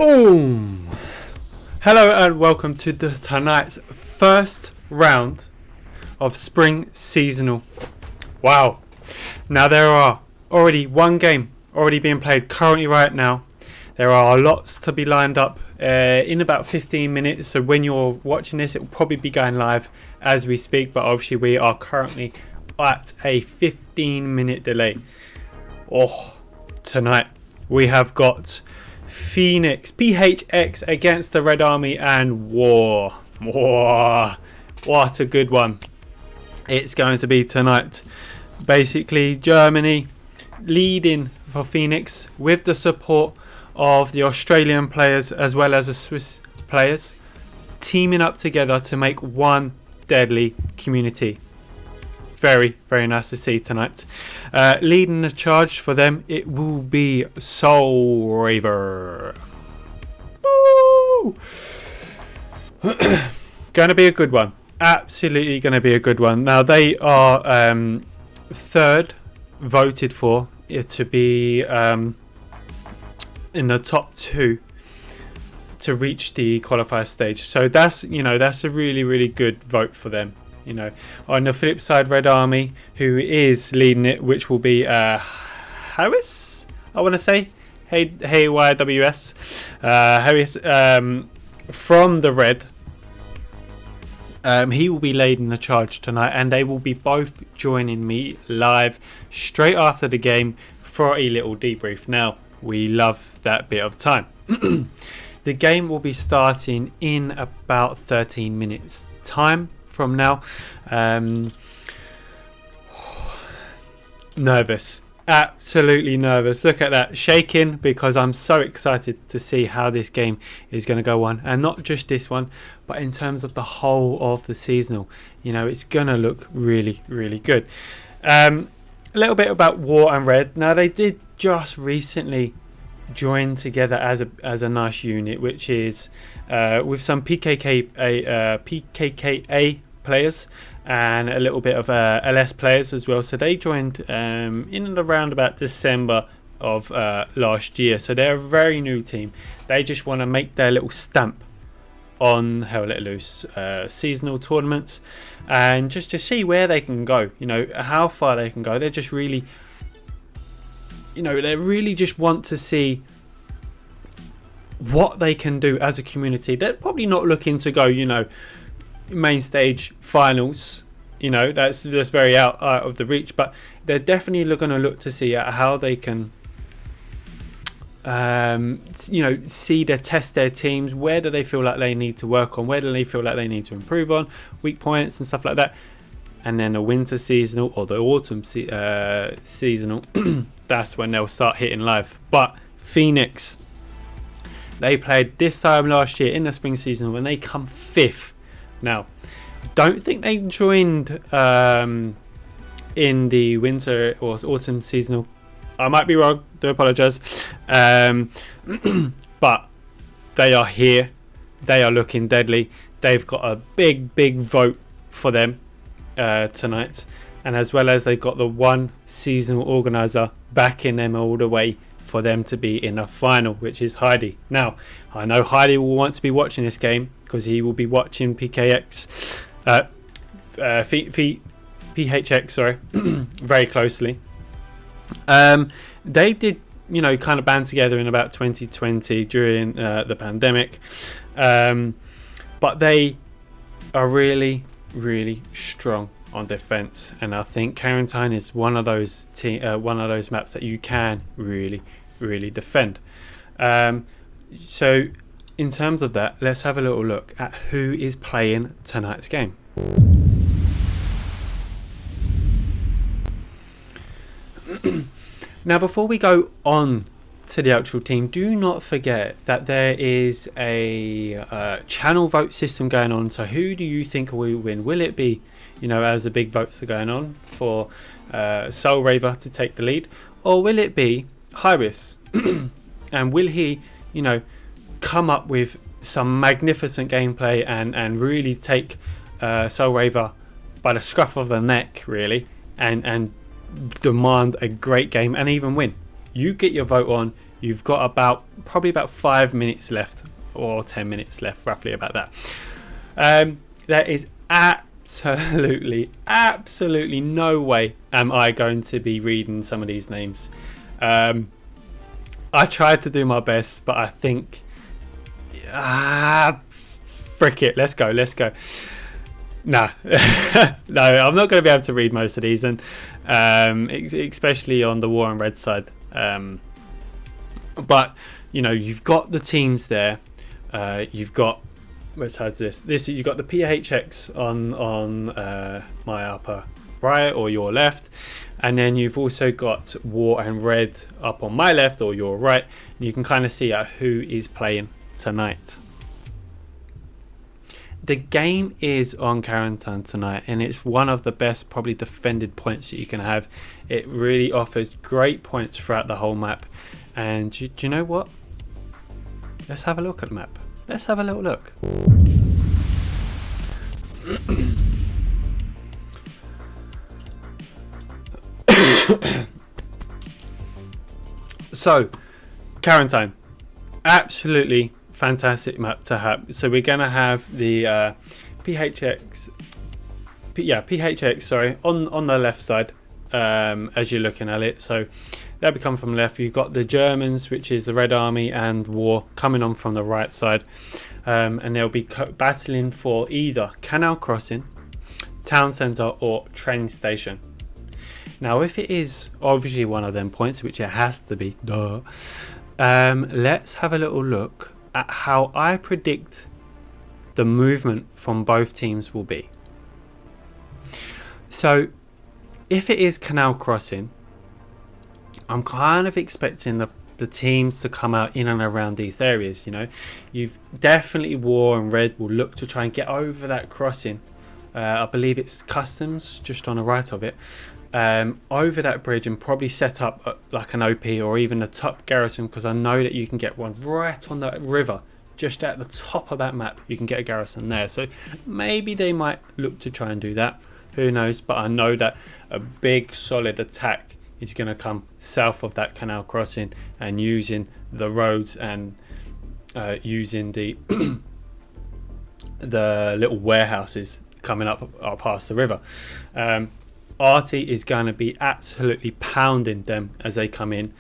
Boom! Hello and welcome to tonight's first round of spring seasonal. Wow! Now there are already one game already being played currently right now. There are lots to be lined up in about 15 minutes. So when you're watching this, it will probably be going live as we speak. But obviously we are currently at a 15-minute delay. Tonight we have got Phoenix, PHX against the Red Army and War. What a good one it's going to be tonight. Basically Germany leading for Phoenix with the support of the Australian players as well as the Swiss players teaming up together to make one deadly community. Very, very nice to see tonight. Leading the charge for them, it will be Soul Raver. Going to be a good one. Absolutely going to be a good one. Now they are third voted for to be in the top two to reach the qualifier stage. So that's a really, really good vote for them. On the flip side, Red Army, who is leading it, which will be Harris, I want to say, HYWS, Harris from the Red. He will be leading the charge tonight, and they will be both joining me live straight after the game for a little debrief. Now, we love that bit of time. The game will be starting in about 13 minutes time from now. Nervous, absolutely nervous. Look at that, shaking, because I'm so excited to see how this game is going to go on, and not just this one, but in terms of the whole of the seasonal. It's going to look really, really good. A little bit about War and Red. Now they did just recently join together as a nice unit, which is with some PKKA players and a little bit of LS players as well. So they joined in and around about December of last year. So they're a very new team. They just want to make their little stamp on Hell Let Loose seasonal tournaments, and just to see where they can go, how far they can go. They're just really they really just want to see what they can do as a community. They're probably not looking to go, main stage finals. That's very out of the reach, but they're definitely going to look to see how they can, test their teams. Where do they feel like they need to work on? Where do they feel like they need to improve on? Weak points and stuff like that. And then the winter seasonal or the autumn seasonal, that's when they'll start hitting live. But Phoenix, they played this time last year in the spring season when they come 5th. Now, don't think they joined in the winter or autumn seasonal. I might be wrong, do apologise. But they are here. They are looking deadly. They've got a big, big vote for them tonight, and as well as they've got the one seasonal organizer backing them all the way for them to be in a final, which is Heidi. Now I know Heidi will want to be watching this game because he will be watching PHX very closely. They did kind of band together in about 2020 during the pandemic, but they are really, really strong on defense, and I think Quarantine is one of those maps that you can really, really defend. So in terms of that, let's have a little look at who is playing tonight's game. Now, before we go on to the actual team, do not forget that there is a channel vote system going on. So who do you think will win? Will it be, as the big votes are going on for Soul Raver to take the lead, or will it be Harris? And will he, come up with some magnificent gameplay and really take Soul Raver by the scruff of the neck, really, and demand a great game and even win? You get your vote on, You've got probably about 5 minutes left, or 10 minutes left, roughly about that. There is absolutely no way am I going to be reading some of these names. I tried to do my best, but I think frick it, let's go. Nah. No, I'm not going to be able to read most of these, and especially on the War and Red side. But you've got the teams there. You've got, which side's this you've got the PHX on my upper right or your left, and then you've also got War and Red up on my left or your right, and you can kind of see who is playing tonight. The game is on Carentan tonight, and it's one of the best probably defended points that you can have. It really offers great points throughout the whole map. And do you know what? Let's have a look at the map. Let's have a little look. So, Carentan, absolutely fantastic map to have. So we're gonna have the PHX on the left side, as you're looking at it. So they'll be coming from the left. You've got the Germans, which is the Red Army and War, coming on from the right side, and they'll be battling for either Canal Crossing, Town Centre or Train Station. Now if it is obviously one of them points, which it has to be, let's have a little look at how I predict the movement from both teams will be. So if it is Canal Crossing, I'm kind of expecting the teams to come out in and around these areas. You've definitely War and Red will look to try and get over that crossing. I believe it's Customs just on the right of it, over that bridge, and probably set up like an OP or even a top garrison, because I know that you can get one right on that river, just at the top of that map. You can get a garrison there, so maybe they might look to try and do that. Who knows? But I know that a big solid attack is going to come south of that canal crossing, and using the roads and using the the little warehouses coming up past the river. Artie is going to be absolutely pounding them as they come in.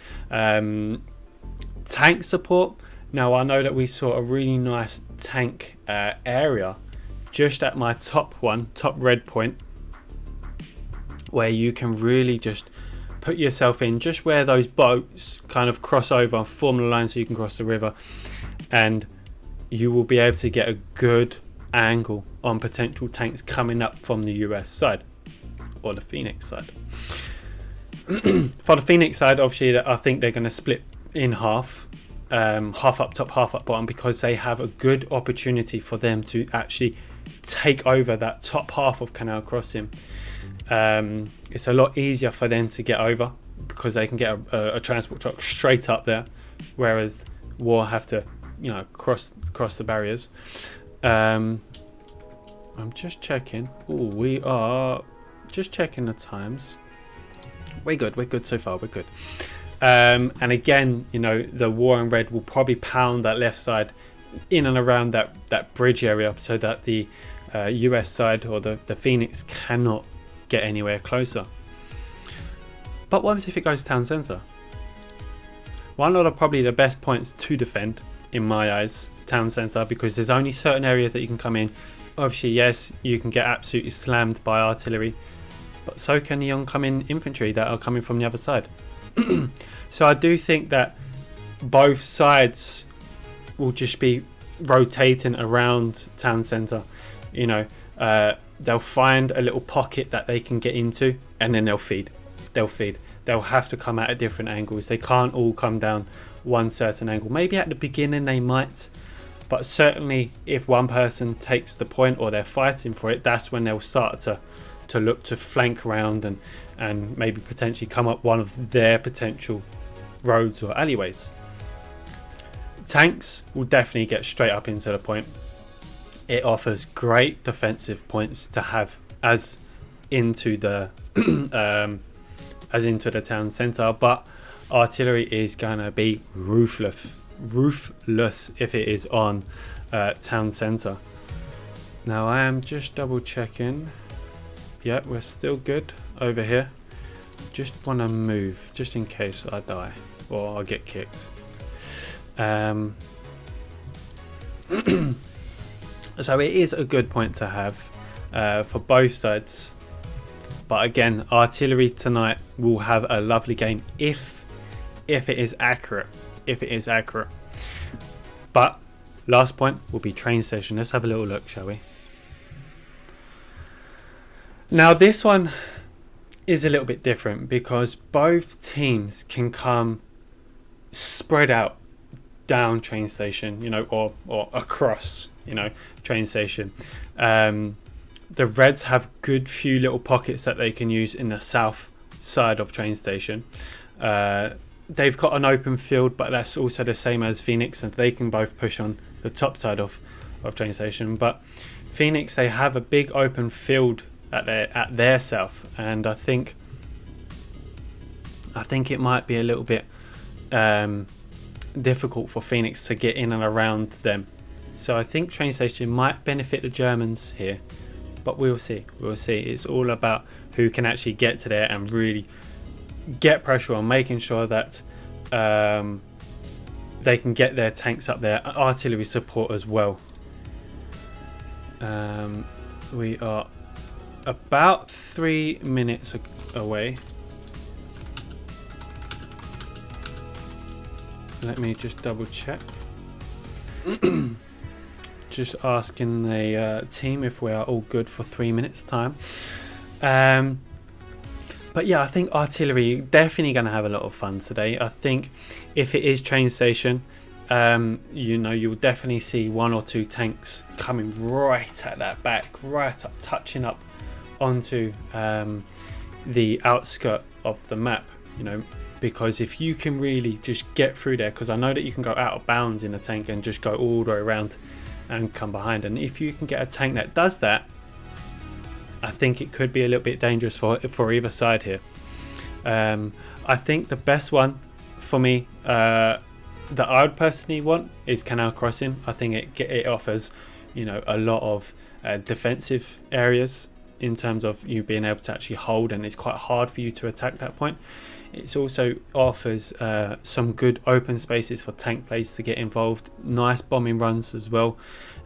Tank support. Now I know that we saw a really nice tank area just at my top red point, where you can really just put yourself in just where those boats kind of cross over and form the line so you can cross the river, and you will be able to get a good angle on potential tanks coming up from the US side or the Phoenix side. For the Phoenix side, obviously I think they're going to split in half, half up top, half up bottom, because they have a good opportunity for them to actually take over that top half of Canal Crossing. It's a lot easier for them to get over because they can get a transport truck straight up there, whereas War have to cross the barriers. I'm just checking. We are just checking the times. We're good so far, we're good. And again, the War and Red will probably pound that left side in and around that bridge area, so that the US side or the Phoenix cannot get anywhere closer. But what if it goes town centre? One of probably the best points to defend in my eyes, town centre, because there's only certain areas that you can come in. Obviously, yes, you can get absolutely slammed by artillery, but so can the oncoming infantry that are coming from the other side. So I do think that both sides will just be rotating around town centre. They'll find a little pocket that they can get into, and then they'll feed. They'll have to come out at different angles. They can't all come down one certain angle. Maybe at the beginning they might, but certainly if one person takes the point or they're fighting for it, that's when they'll start to look to flank around and maybe potentially come up one of their potential roads or alleyways. Tanks will definitely get straight up into the point. It offers great defensive points to have as into the town centre, but artillery is going to be ruthless if it is on town centre. Now I am just double checking. Yeah, we're still good over here. Just want to move just in case I die or I get kicked. So it is a good point to have for both sides. But again, artillery tonight will have a lovely game if it is accurate. But last point will be train station. Let's have a little look, shall we? Now this one is a little bit different because both teams can come spread out down train station, you know, or across, you know, train station. The Reds have good few little pockets that they can use in the south side of train station. They've got an open field, but that's also the same as Phoenix, and they can both push on the top side of train station. But Phoenix, they have a big open field at their south, and I think it might be a little bit difficult for Phoenix to get in and around them. So I think train station might benefit the Germans here, but we'll see. It's all about who can actually get to there and really get pressure on, making sure that they can get their tanks up there, artillery support as well. We are about 3 minutes away. Let me just double check. Just asking the team if we are all good for 3 minutes time. But yeah, I think artillery definitely going to have a lot of fun today. I think if it is train station, you know, you'll definitely see 1 or 2 tanks coming right at that back, right up, touching up onto the outskirt of the map, you know, because if you can really just get through there, because I know that you can go out of bounds in a tank and just go all the way around and come behind, and if you can get a tank that does that, I think it could be a little bit dangerous for either side here. I think the best one for me that I would personally want is Canal Crossing. I think it offers, you know, a lot of defensive areas in terms of you being able to actually hold, and it's quite hard for you to attack that point. It also offers some good open spaces for tank plates to get involved, nice bombing runs as well.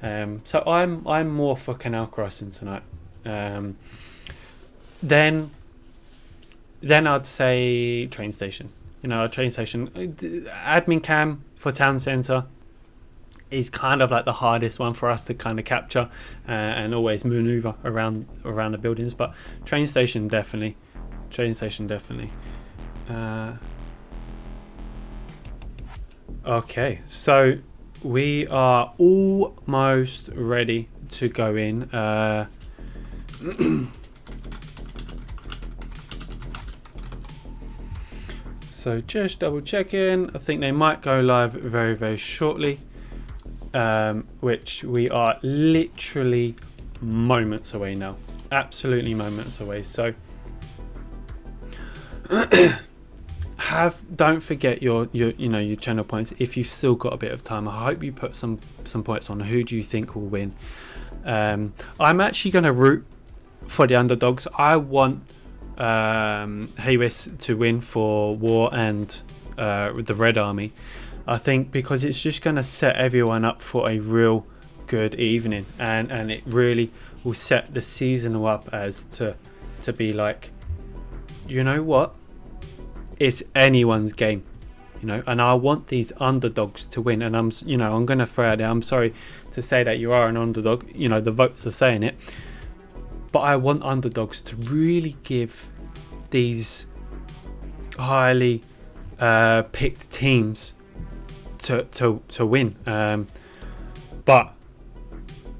So I'm more for Canal Crossing tonight. Then I'd say train station. You know, a train station. Admin cam for town centre is kind of like the hardest one for us to kind of capture and always maneuver around the buildings. But train station definitely. Okay, so we are almost ready to go in. So just double checking. I think they might go live very, very shortly, which we are literally moments away now. Absolutely moments away. So don't forget your channel points if you've still got a bit of time. I hope you put some points on who do you think will win. I'm actually going to root for the underdogs. I want Hayes to win for War and the Red Army. I think because it's just going to set everyone up for a real good evening, and it really will set the season up as to be like, you know what, it's anyone's game, you know, and I want these underdogs to win. And I'm going to throw out there, I'm sorry to say that you are an underdog, you know, the votes are saying it, but I want underdogs to really give these highly picked teams to win. But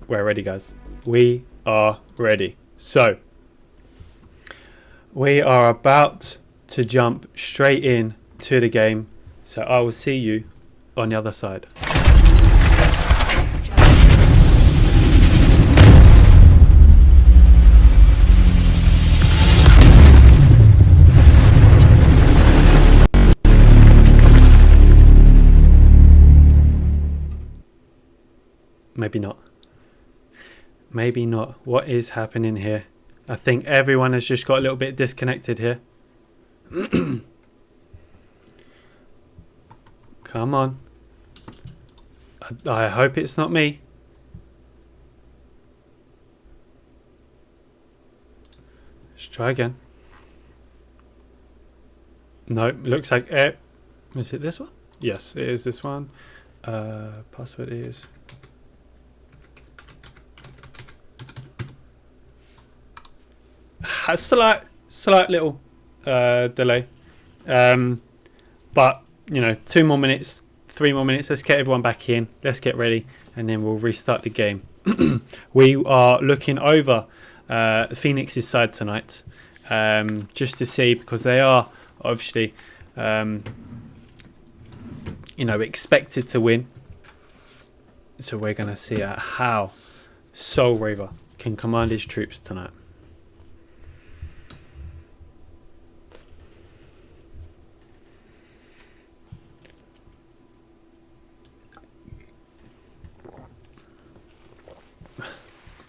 we're ready, guys. We are ready. So we are about to jump straight in to the game. So I will see you on the other side. Maybe not. Maybe not. What is happening here? I think everyone has just got a little bit disconnected here. Come on. I hope it's not me. Let's try again. No, looks like it. Is it this one? Yes, it is this one. Password is... A slight little delay. But, you know, 2 more minutes, 3 more minutes. Let's get everyone back in. Let's get ready. And then we'll restart the game. We are looking over Phoenix's side tonight. Just to see, because they are obviously, you know, expected to win. So we're going to see how Soul Reaver can command his troops tonight.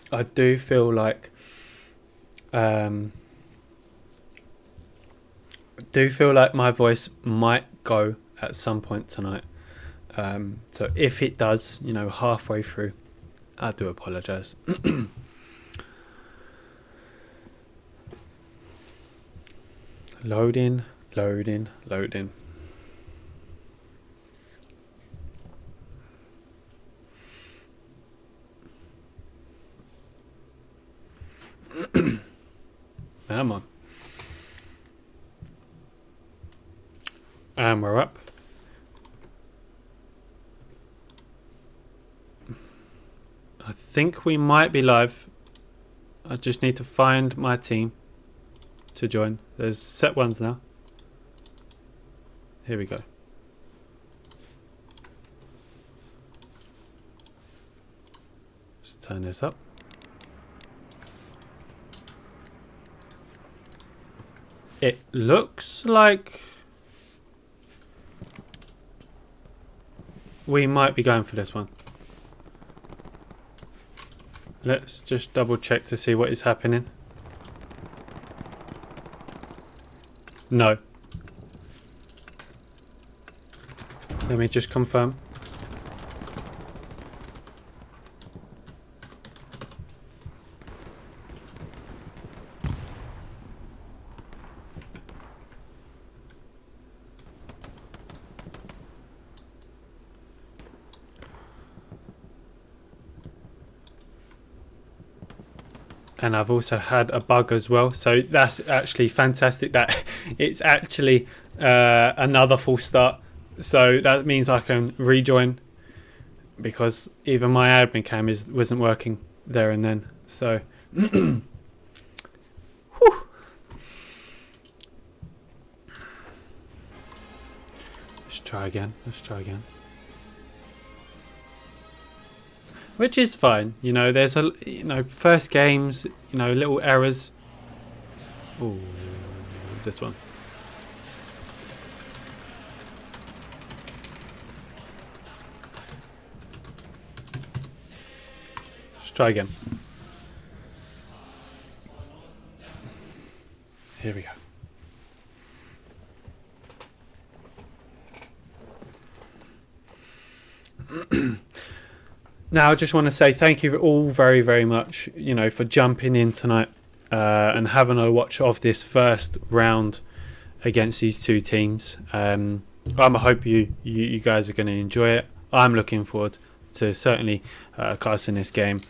I do feel like my voice might go at some point tonight. So if it does, you know, halfway through, I do apologise. Loading. Come on. And we're up. I think we might be live. I just need to find my team to join. There's set ones now. Here we go. Let's turn this up. It looks like we might be going for this one. Let's just double check to see what is happening. No. Let me just confirm. And I've also had a bug as well, so that's actually fantastic that it's actually another full start. So that means I can rejoin, because even my admin cam wasn't working there and then. So Whew. Let's try again. Which is fine, you know, there's first games, you know, little errors. Ooh, this one. Let's try again. Here we go. Now, I just want to say thank you all very, very much, you know, for jumping in tonight and having a watch of this first round against these two teams. I hope you guys are going to enjoy it. I'm looking forward to certainly casting this game.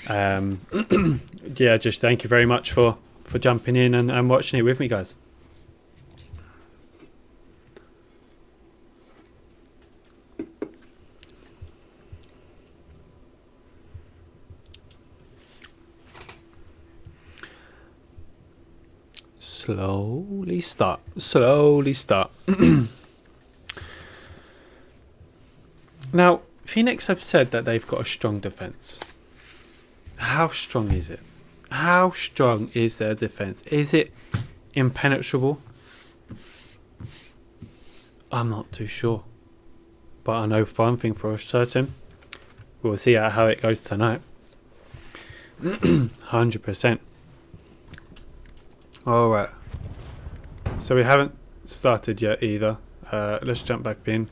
Yeah, just thank you very much for jumping in and watching it with me, guys. Slowly start. Now, Phoenix have said that they've got a strong defense. How strong is it? How strong is their defense? Is it impenetrable? I'm not too sure. But I know one thing for certain. we'll see how it goes tonight. 100%. Alright. So we haven't started yet either. Let's jump back in.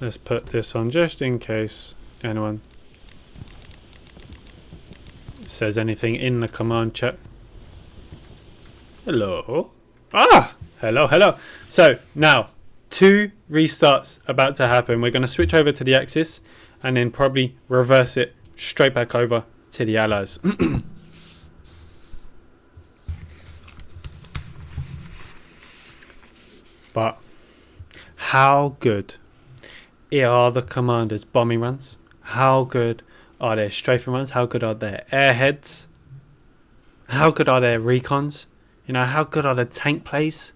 Let's put this on just in case anyone says anything in the command chat. Hello. Hello. So now 2 restarts about to happen. We're going to switch over to the Axis and then probably reverse it straight back over to the Allies. But how good are the Commanders' bombing runs? How good are their strafing runs? How good are their airheads? How good are their recons? You know, how good are the tank plays?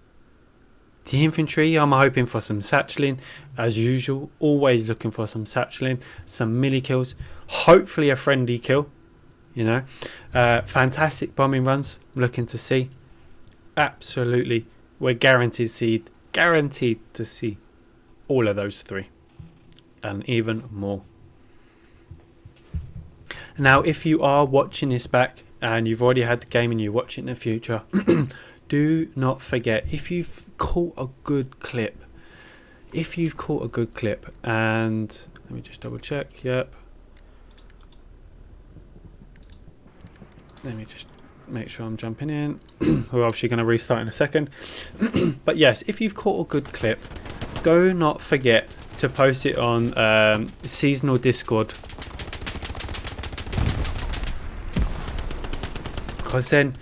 The infantry, I'm hoping for some satcheling as usual. Always looking for some satcheling, some melee kills, hopefully a friendly kill. You know, fantastic bombing runs I'm looking to see. Absolutely, we're guaranteed to see all of those 3 and even more. Now, if you are watching this back and you've already had the game and you watch it in the future, do not forget, if you've caught a good clip, and let me just double check, yep. Let me just make sure I'm jumping in. We're obviously going to restart in a second. But yes, if you've caught a good clip, do not forget to post it on seasonal Discord. Because then,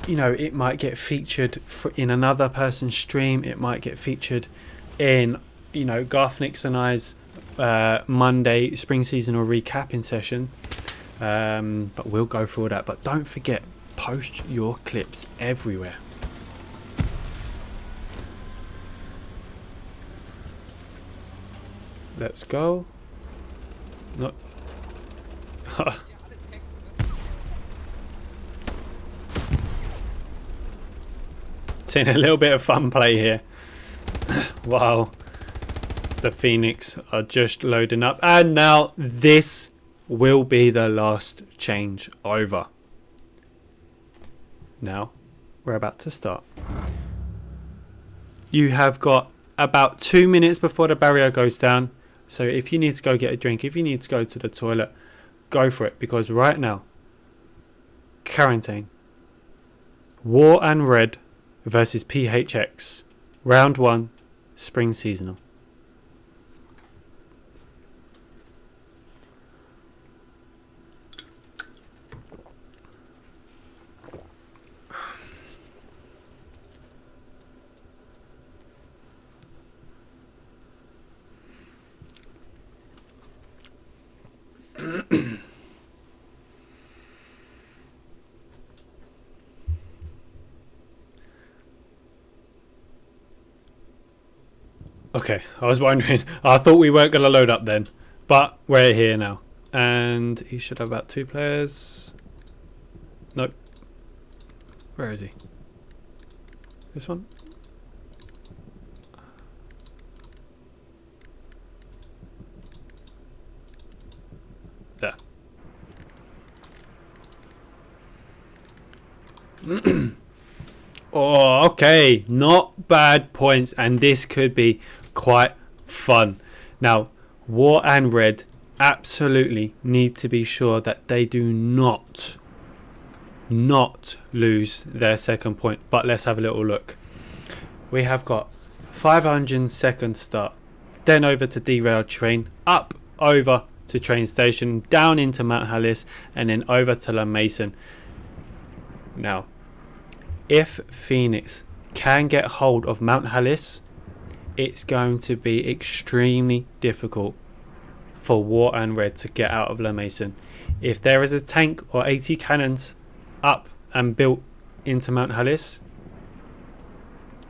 you know, it might get featured in another person's stream. It might get featured in, you know, Garth Nix and I's Monday spring seasonal recapping session. But we'll go through all that. But don't forget, post your clips everywhere. Let's go. Not. Seeing a little bit of fun play here. Wow. The Phoenix are just loading up. And now this will be the last change over. Now we're about to start. You have got about 2 minutes before the barrier goes down. So if you need to go get a drink, if you need to go to the toilet, go for it. Because right now, quarantine. War and Red versus PHX. Round 1, spring seasonal. Okay, I was wondering. I thought we weren't going to load up then. But we're here now. And he should have about 2 players. Nope. Where is he? This one? There. Oh, okay. Not bad points. And this could be quite fun. Now, War and Red absolutely need to be sure that they do not lose their second point. But let's have a little look. We have got 500-second start, then over to derailed train, up over to train station, down into Mount Hallis, and then over to La Mason. Now, if Phoenix can get hold of Mount Hallis, it's going to be extremely difficult for War and Red to get out of La Mason. If there is a tank or 80 cannons up and built into Mount Hallis,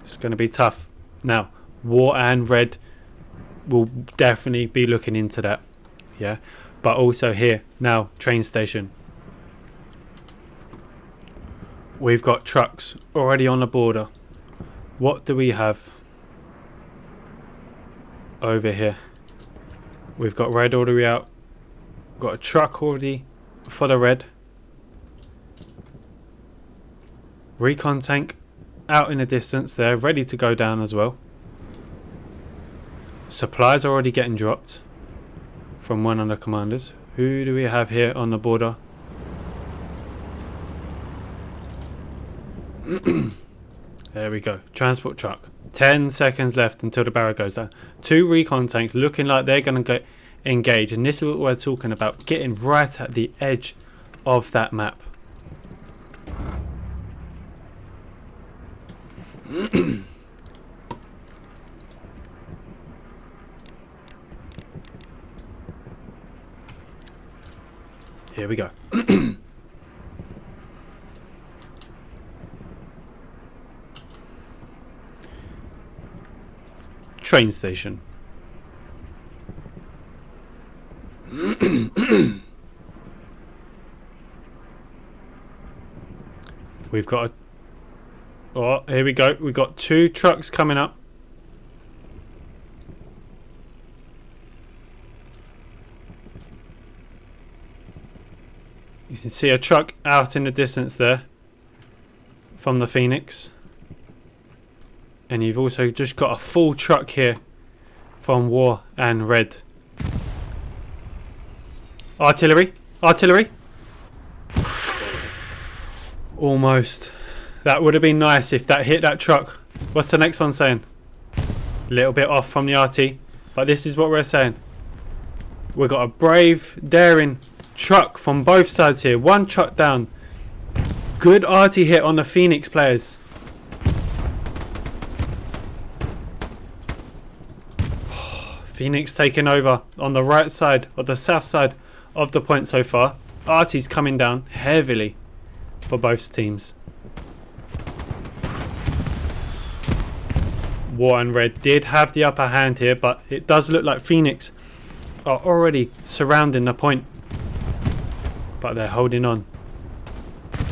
it's going to be tough. Now, War and Red we'll definitely be looking into that. Yeah, but also here now, train station. We've got trucks already on the border. What do we have over here? We've got red all the way out. Got a truck already for the red. Recon tank out in the distance there, ready to go down as well. Supplies are already getting dropped from one of the commanders. Who do we have here on the border? There we go. Transport truck. 10 seconds left until the barrier goes down. 2 recon tanks looking like they're going to go engage. And this is what we're talking about. Getting right at the edge of that map. Here we go. Train station. We've got a... Oh, here we go. We've got 2 trucks coming up. You can see a truck out in the distance there from the Phoenix. And you've also just got a full truck here from War and Red. Artillery. Artillery. Almost. That would have been nice if that hit that truck. What's the next one saying? A little bit off from the RT. But this is what we're saying. We've got a brave, daring truck from both sides here. 1 truck down. Good RT hit on the Phoenix players. Phoenix taking over on the right side, or the south side of the point so far. RT's coming down heavily for both teams. War and Red did have the upper hand here, but it does look like Phoenix are already surrounding the point. But they're holding on.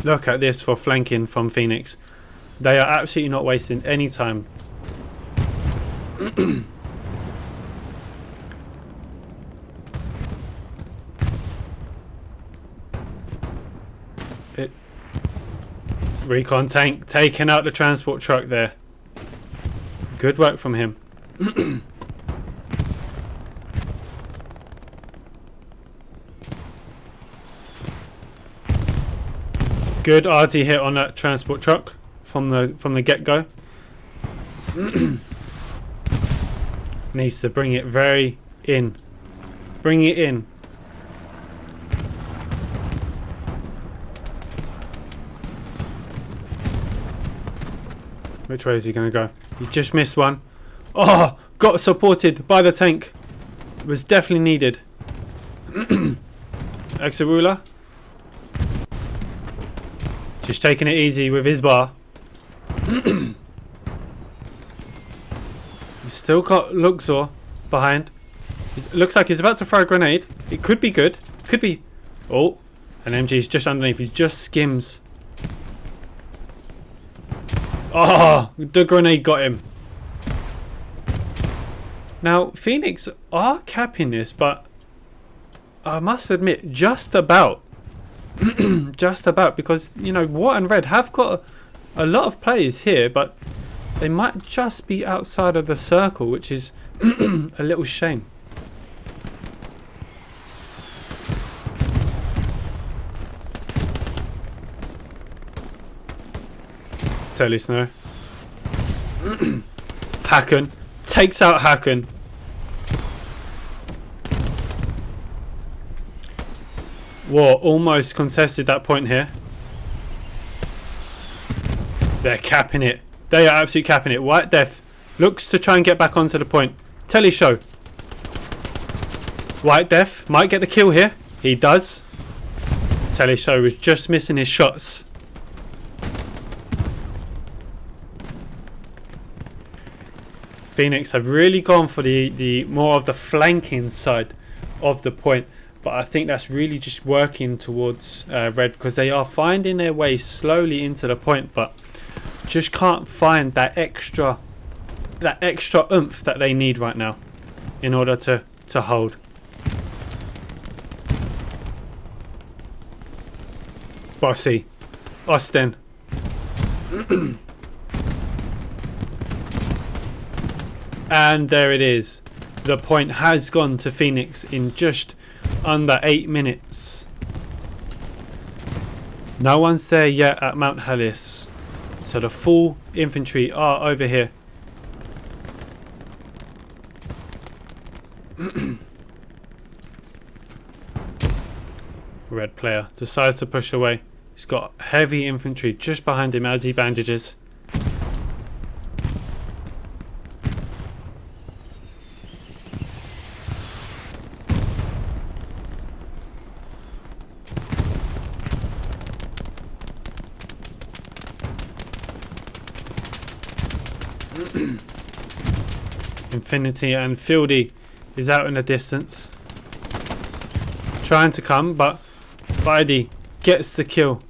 Look at this for flanking from Phoenix. They are absolutely not wasting any time. Recon tank taking out the transport truck there. Good work from him. Good RT hit on that transport truck from the get-go. Needs to bring it very in. Bring it in. Which way is he going to go? He just missed one. Oh, got supported by the tank. It was definitely needed. Exarula. Just taking it easy with his bar. He's still got Luxor behind. It looks like he's about to throw a grenade. It could be good. Could be. Oh, and MG's just underneath. He just skims. Oh, the grenade got him. Now, Phoenix are capping this, but I must admit, just about. Just about, because, you know, War and Red have got a lot of players here, but they might just be outside of the circle, which is a little shame. Telly Snow. Hacken takes out Hacken. War almost contested that point here. They're capping it. They are absolutely capping it. White Death looks to try and get back onto the point. Telly Show. White Death might get the kill here. He does. Telly Show was just missing his shots. Phoenix have really gone for the more of the flanking side of the point, but I think that's really just working towards red, because they are finding their way slowly into the point, but just can't find that extra oomph that they need right now in order to hold. Bossy, Austin. And there it is. The point has gone to Phoenix in just under 8 minutes. No one's there yet at Mount Hellas, so the full infantry are over here. Red player decides to push away. He's got heavy infantry just behind him as he bandages. Infinity and Fieldy is out in the distance, trying to come, but Bidey gets the kill.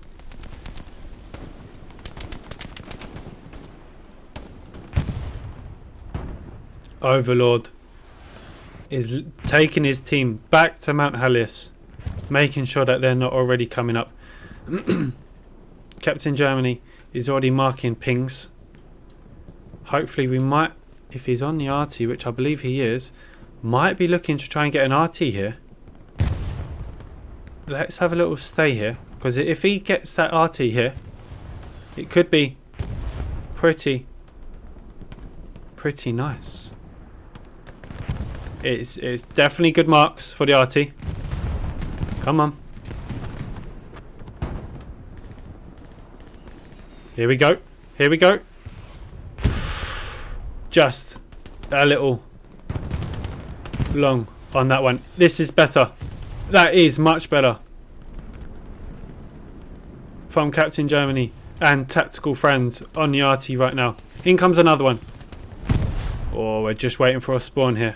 Overlord is taking his team back to Mount Hellas, making sure that they're not already coming up. Captain Germany is already marking pings. Hopefully we might, if he's on the RT, which I believe he is, might be looking to try and get an RT here. Let's have a little stay here, because if he gets that RT here, it could be pretty nice. It's definitely good marks for the RT. Come on. Here we go. Here we go. Just a little long on that one. This is better. That is much better. From Captain Germany and Tactical Friends on the RT right now. In comes another one. Oh, we're just waiting for a spawn here.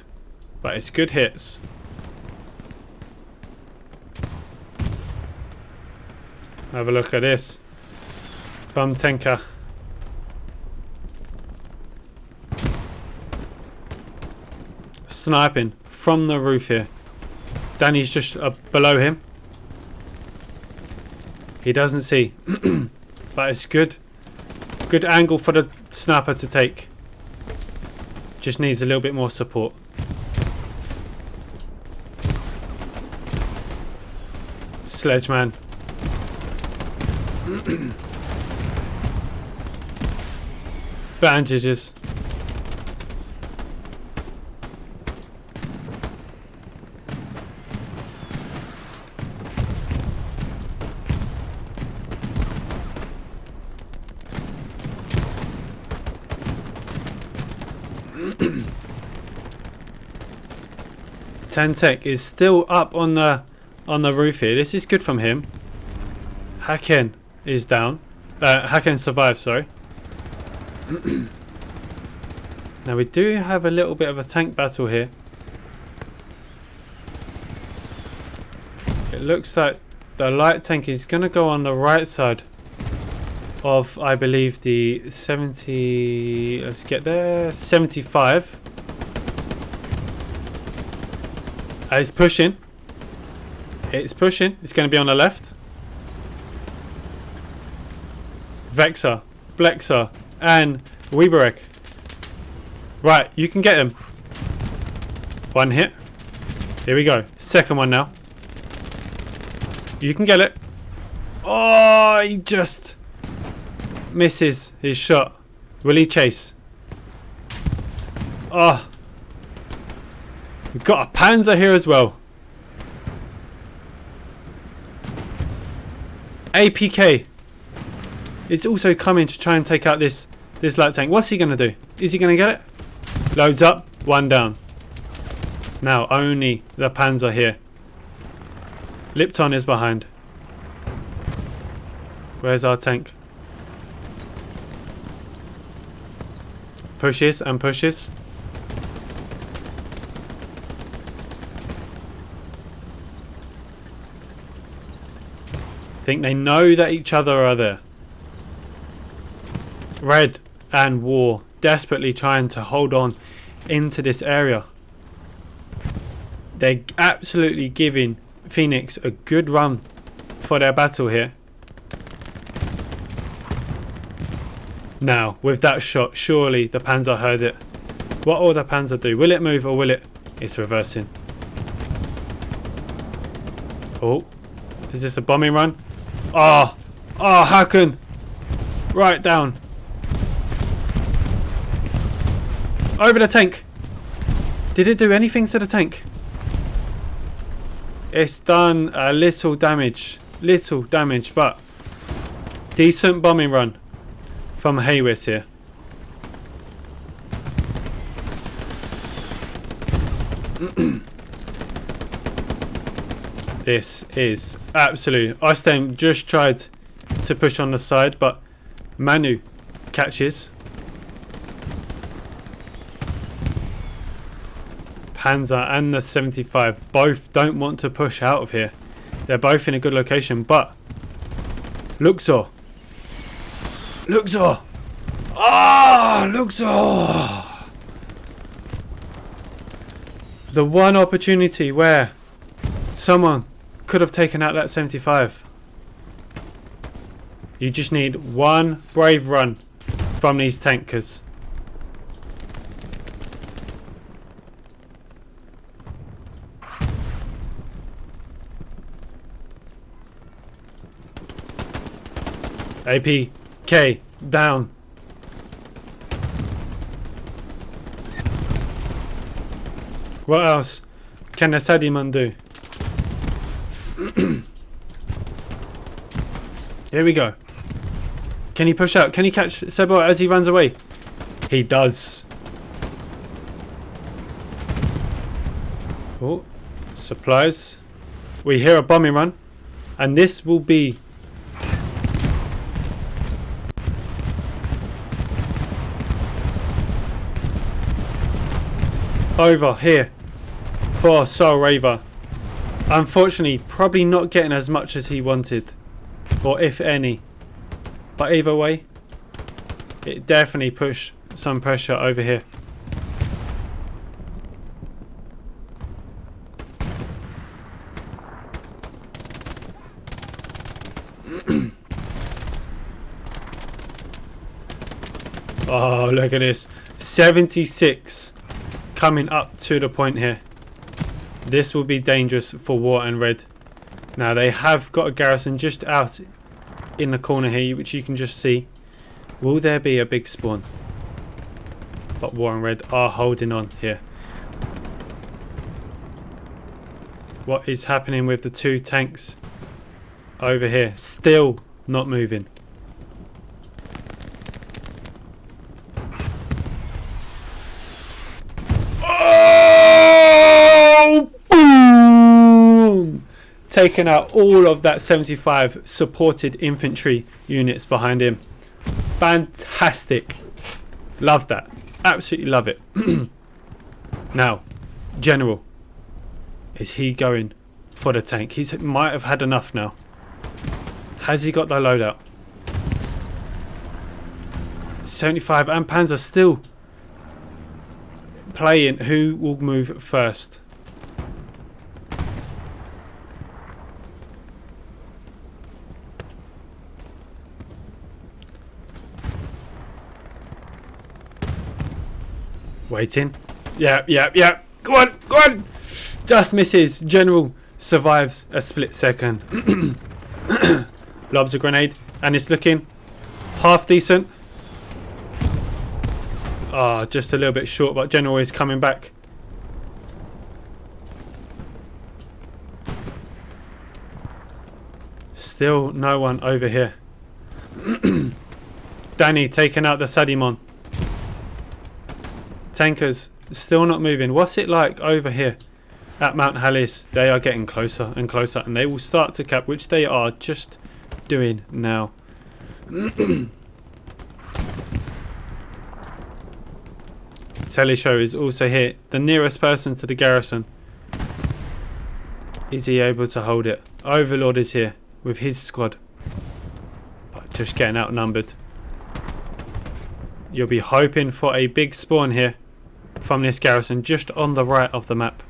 But it's good hits. Have a look at this. From Tenka. Sniping from the roof here. Danny's just below him. He doesn't see. But it's good. Good angle for the sniper to take. Just needs a little bit more support. Sledgeman. Bandages. Tentec is still up on the roof here. This is good from him. Haken is down. Haken survives, sorry. Now we do have a little bit of a tank battle here. It looks like the light tank is going to go on the right side of, I believe, the 70... Let's get there. 75. It's pushing. It's pushing. It's going to be on the left. Vexer, Blexer, and Weberek. Right, you can get him. One hit. Here we go. Second one now. You can get it. Oh, he just misses his shot. Will he chase? Oh. We've got a Panzer here as well. APK is also coming to try and take out this light tank. What's he going to do? Is he going to get it? Loads up. One down. Now only the Panzer here. Lipton is behind. Where's our tank? Pushes and pushes. think they know that each other are there. Red and War desperately trying to hold on into this area. They're absolutely giving Phoenix a good run for their battle here. Now, with that shot, surely the Panzer heard it. What will the Panzer do? Will it move or will it? It's reversing. Oh, is this a bombing run? Oh, Haken. Right down. Over the tank. Did it do anything to the tank? It's done a little damage, but decent bombing run from Haywis here. This is absolute. Ostem just tried to push on the side, but Manu catches. Panzer and the 75 both don't want to push out of here. They're both in a good location, but Luxor. Luxor! Luxor! The one opportunity where someone could have taken out that 75. You just need one brave run from these tankers. APK down. What else can the Sadiman do? Here we go. Can he push out? Can he catch Sebo as he runs away? He does. Oh, supplies. We hear a bombing run, and this will be over here for Soul Raver. Unfortunately, probably not getting as much as he wanted, or if any. But either way, it definitely pushed some pressure over here. Oh, look at this. 76 coming up to the point here. This will be dangerous for War and Red. Now they have got a garrison just out in the corner here, which you can just see. Will there be a big spawn? But War and Red are holding on here. What is happening with the two tanks over here? Still not moving. Taking out all of that 75 supported infantry units behind him. Fantastic. Love that. Absolutely love it. Now, General. Is he going for the tank? He might have had enough now. Has he got the loadout? 75 and Panzer still playing who will move first. Waiting. Yeah. Go on. Just misses. General survives a split second. Lobs a grenade. And it's looking half decent. Just a little bit short, but General is coming back. Still no one over here. Danny taking out the Sadimon. Tankers still not moving. What's it like over here at Mount Halis? They are getting closer and closer, and they will start to cap, which they are just doing now. Teleshow is also here, the nearest person to the garrison. Is he able to hold it? Overlord is here. with his squad. But just getting outnumbered. You'll be hoping for a big spawn here from this garrison just on the right of the map.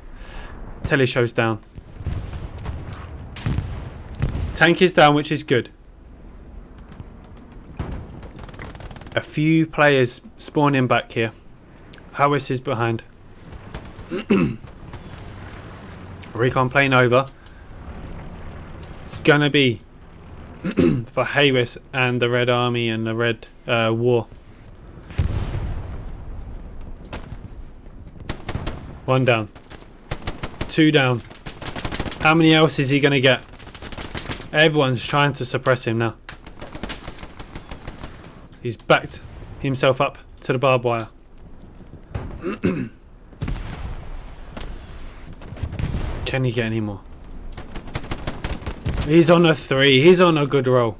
Teleshow's down. Tank is down, which is good. A few players spawning back here. Howis is behind. Recon plane over. It's gonna be for Hawis and the Red Army and the Red War. One down. Two down. How many else is he gonna get? Everyone's trying to suppress him now. He's backed himself up to the barbed wire. Can he get any more? He's on a 3. He's on a good roll.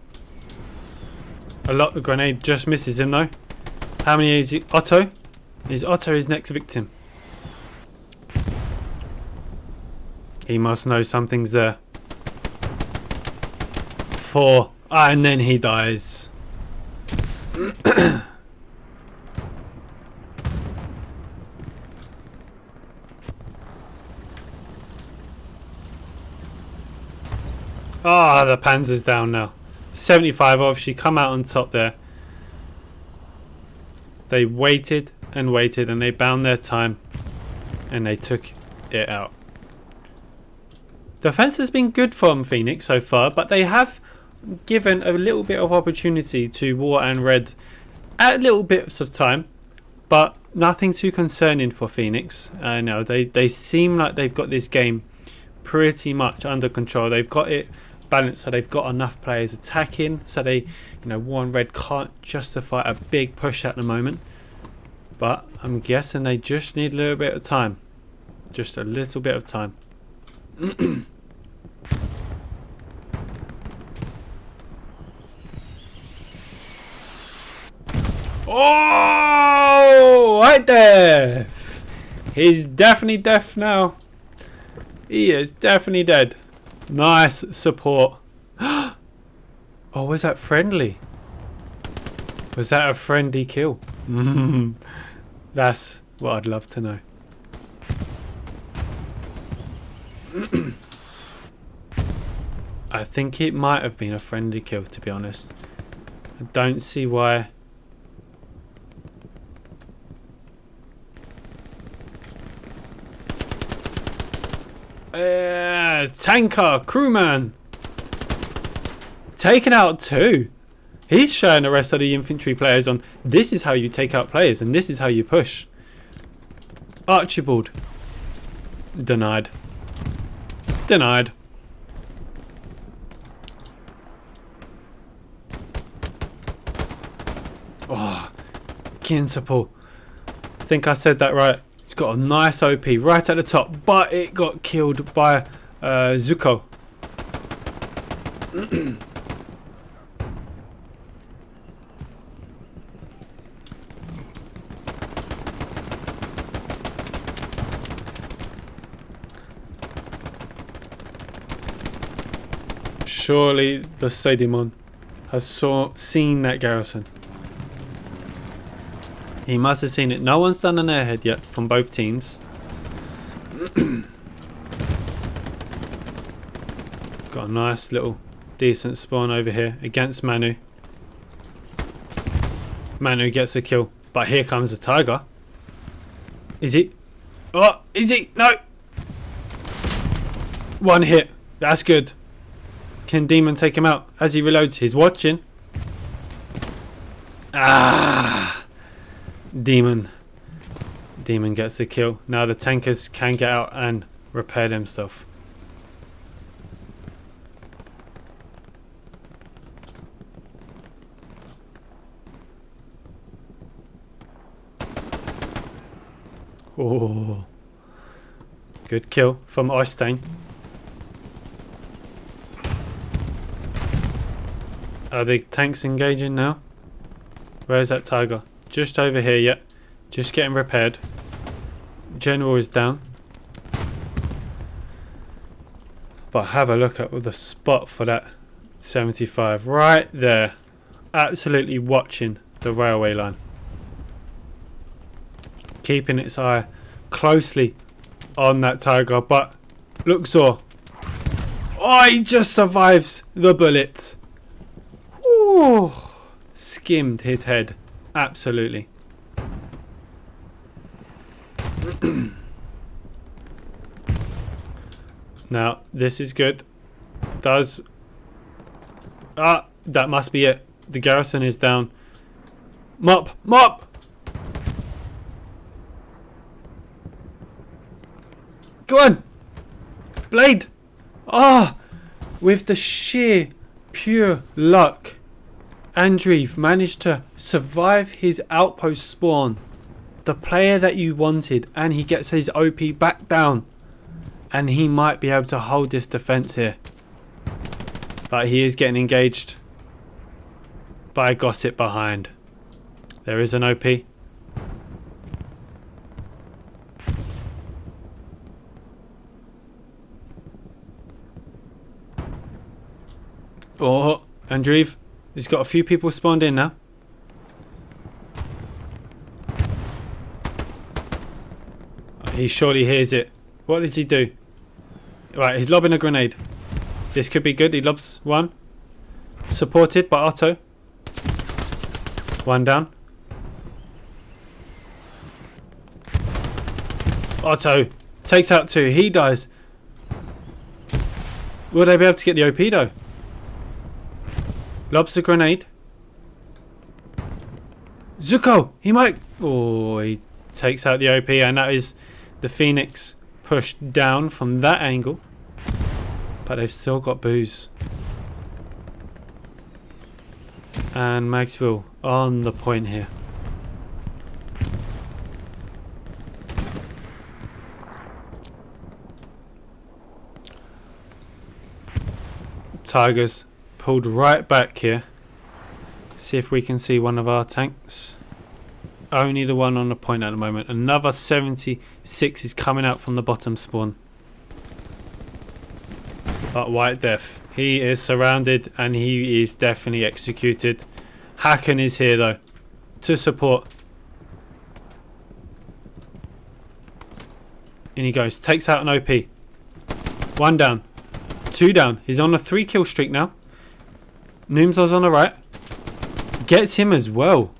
A lot. The grenade just misses him though. How many is he? Otto? Is Otto his next victim? He must know something's there. 4. And then he dies. Ah, the Panzer's down now. 75 obviously come out on top there. They waited and waited and they bound their time and they took it out. Defense has been good from Phoenix so far, but they have given a little bit of opportunity to War and Red at little bits of time, but nothing too concerning for Phoenix. No, they seem like they've got this game pretty much under control. They've got it balanced, so they've got enough players attacking, so they, War and Red can't justify a big push at the moment. But I'm guessing they just need a little bit of time, just a little bit of time. Oh, right there. He's definitely deaf now. He is definitely dead. Nice support. Oh, was that friendly? Was that a friendly kill? That's what I'd love to know. I think it might have been a friendly kill, to be honest. I don't see why. Tanker, crewman. Taken out 2. He's showing the rest of the infantry players on this is how you take out players and this is how you push. Archibald. Denied. Denied. Oh, Kinsapple. I think I said that right. It's got a nice OP right at the top, but it got killed by Zuko. Surely the Sedimon has seen that garrison. He must have seen it. No one's done an airhead yet from both teams. Got a nice little decent spawn over here against Manu. Manu gets a kill. But here comes the Tiger. Is he? Oh, is he? No! One hit. That's good. Can Demon take him out as he reloads? He's watching. Ah! Demon gets the kill. Now the tankers can get out and repair themselves. Oh, good kill from Oystein. Are the tanks engaging now? Where's that Tiger? Just over here yet. Just getting repaired. General is down. But have a look at the spot for that 75 right there, absolutely watching the railway line, keeping its eye closely on that tiger. But look, Zor, oh, he just survives the bullet. Ooh, skimmed his head, absolutely. Now this is good. That must be it. The garrison is down. Mop! Go on, Blade. With the sheer pure luck, Andreev managed to survive his outpost spawn, the player that you wanted, and he gets his OP back down, and he might be able to hold this defense here. But he is getting engaged by Gossip behind. There is an OP. Oh, Andreev, he's got a few people spawned in now. He surely hears it. What does he do? Right, he's lobbing a grenade. This could be good. He lobs one. Supported by Otto. One down. Otto takes out two. He dies. Will they be able to get the OP though? Lobs the grenade. Zuko! He might... Oh, he takes out the OP, and that is the Phoenix pushed down from that angle. But they've still got booze. And Maxwell on the point here. Tigers pulled right back here. See if we can see one of our tanks. Only the one on the point at the moment. Another 76 is coming out from the bottom spawn. But White Death, he is surrounded and he is definitely executed. Hacken is here though to support. In he goes, takes out an OP. One down, two down. He's on a 3-kill streak now. Noomzor's on the right. Gets him as well.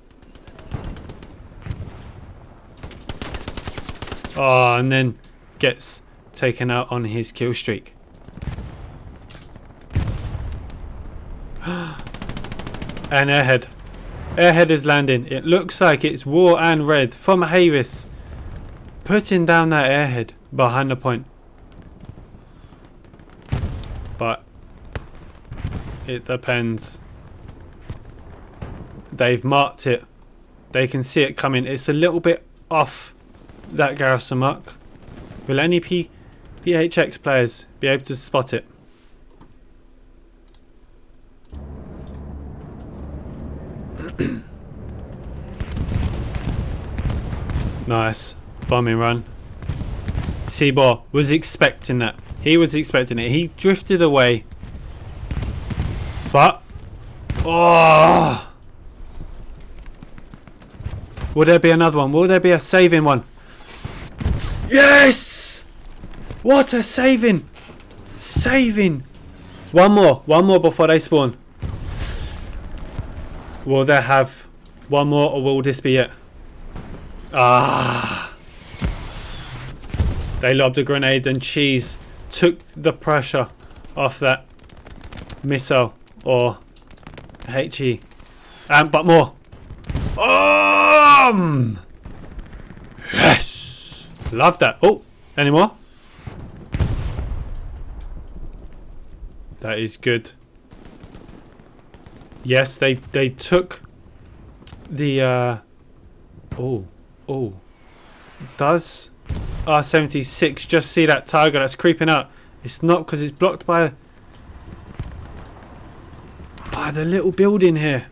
Oh, and then gets taken out on his kill streak. And Airhead. Airhead is landing. It looks like it's War and Red from Havis. Putting down that Airhead behind the point. But it depends. They've marked it. They can see it coming. It's a little bit off that garrison mark. Will any PHX players be able to spot it? Nice bombing run. Seabor was expecting that. He was expecting it. He drifted away. But oh, will there be another one? Will there be a saving one? Yes! What a saving! Saving! One more before they spawn. Will there have one more, or will this be it? Ah! They lobbed a grenade and Cheese took the pressure off that missile or HE. But more. Yes! Love that. Oh, any more? That is good. Yes, they took the does R76 just see that tiger that's creeping up? It's not, because it's blocked by the little building here.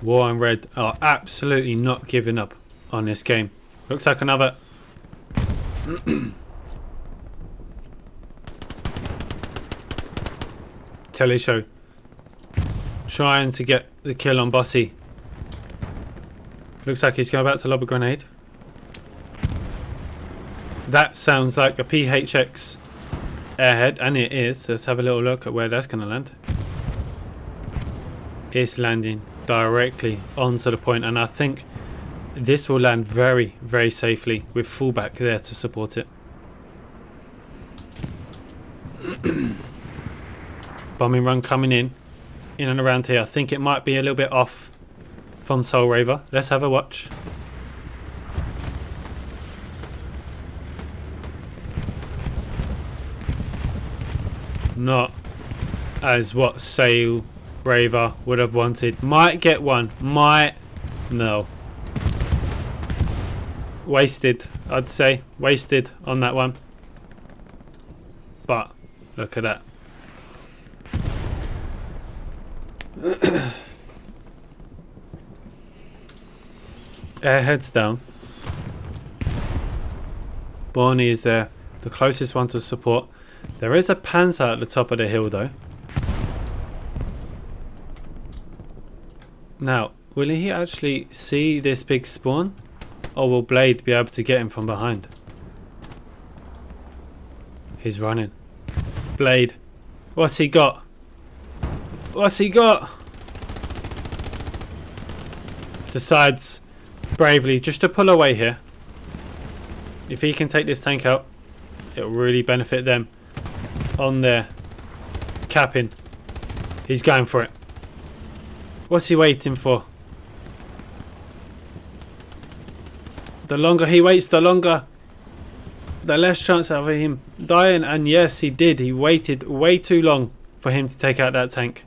War and Red are absolutely not giving up on this game. Looks like another... teleshow. Trying to get the kill on Bossy. Looks like he's going about to lob a grenade. That sounds like a PHX airhead, and it is. Let's have a little look at where that's going to land. It's landing directly onto the point, and I think this will land very, very safely with fullback there to support it. Bombing run coming in and around here. I think it might be a little bit off from Soul Raver. Let's have a watch. Not as what Soul Raver would have wanted. Might get one. Might. No. Wasted, I'd say. Wasted on that one. But look at that. Airheads down. Barney is there, the closest one to support. There is a Panzer at the top of the hill though. Now, will he actually see this big spawn? Or will Blade be able to get him from behind? He's running. Blade. What's he got? What's he got? Decides bravely just to pull away here. If he can take this tank out, it'll really benefit them on their capping. He's going for it. What's he waiting for? The longer he waits, the less chance of him dying. And yes, he did. He waited way too long for him to take out that tank.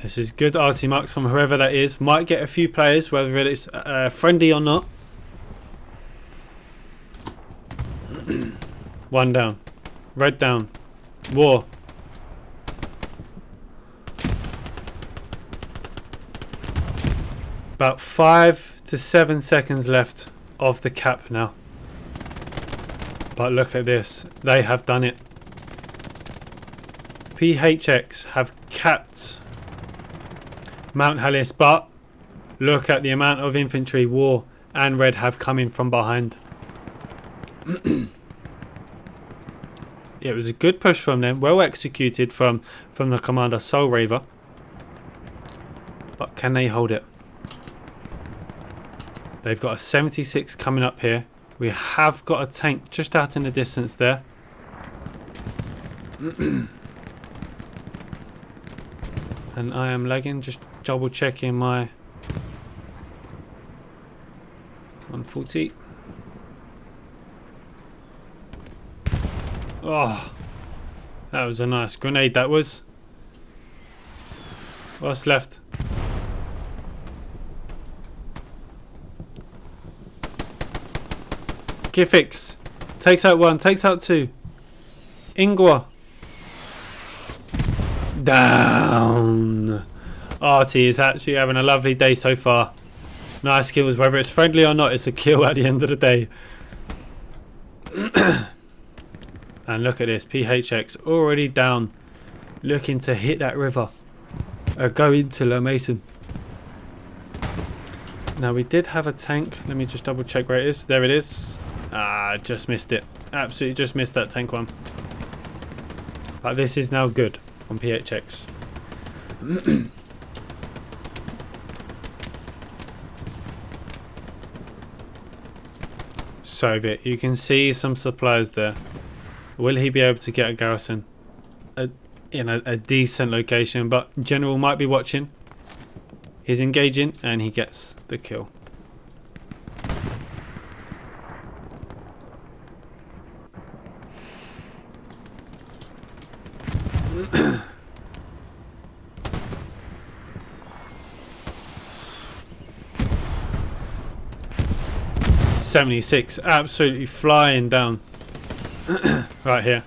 This is good RT marks from whoever that is. Might get a few players, whether it is friendly or not. One down. Red down. War. About 5 to 7 seconds left of the cap now. But look at this. They have done it. PHX have capped Mount Hellis, but look at the amount of infantry War and Red have coming from behind. It was a good push from them, well executed from the commander Soul Raver. But can they hold it? They've got a 76 coming up here. We have got a tank just out in the distance there. And I am lagging, just double checking my 140. Oh, that was a nice grenade, that was. What's left? Gifix takes out one, takes out two. Ingwa down. RT is actually having a lovely day so far. Nice kills, whether it's friendly or not, it's a kill at the end of the day. And look at this, PHX already down, looking to hit that river. Go into La Mason. Now we did have a tank. Let me just double check where it is. There it is. Ah, just missed it. Absolutely just missed that tank one. But this is now good from PHX. Soviet, you can see some supplies there. Will he be able to get a garrison in a decent location? But General might be watching. He's engaging and he gets the kill. 76 absolutely flying down. Right here.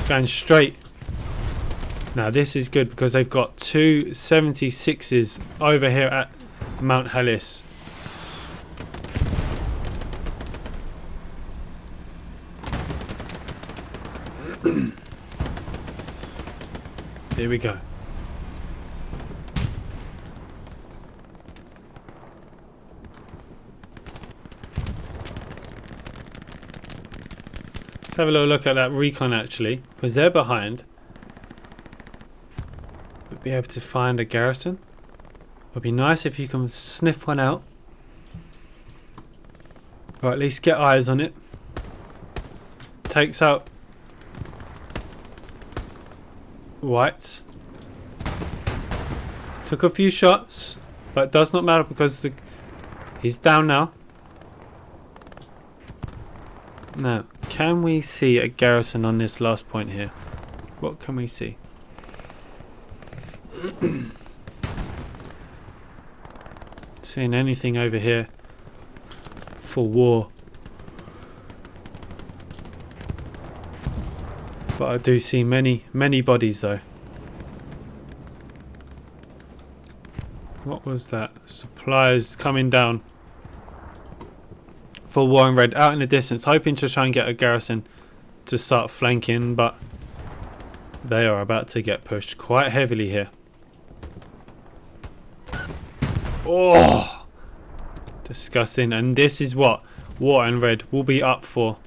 Going straight. Now this is good because they've got two 76s over here at Mount Hellis. Here we go. Let's have a little look at that recon actually, because they're behind. We'll be able to find a garrison. Would be nice if you can sniff one out, or at least get eyes on it. Takes out white. Took a few shots, but does not matter because he's down now. Now, can we see a garrison on this last point here? What can we see? Seeing anything over here for war? But I do see many bodies though. What was that? Supplies coming down for war in red, out in the distance, hoping to try and get a garrison to start flanking, but they are about to get pushed quite heavily here. Oh, disgusting. And this is what war in red will be up for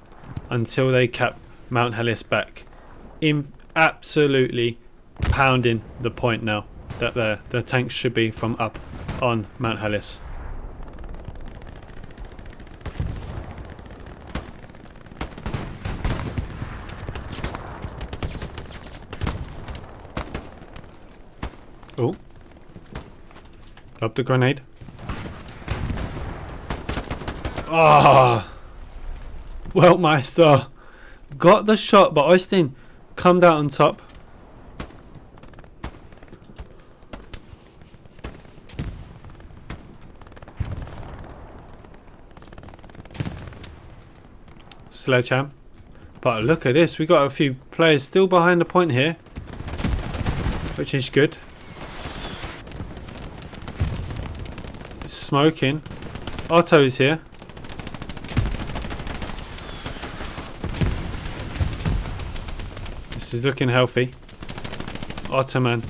until they cap Mount Hellis back. Absolutely pounding the point now that the tanks should be from up on Mount Hellis. Oh, drop the grenade. Ah, well, Meister got the shot, but Austin come down on top. Sledgehammer. But look at this, we got a few players still behind the point here, which is good. Smoking. Otto is here. This is looking healthy. Ottoman.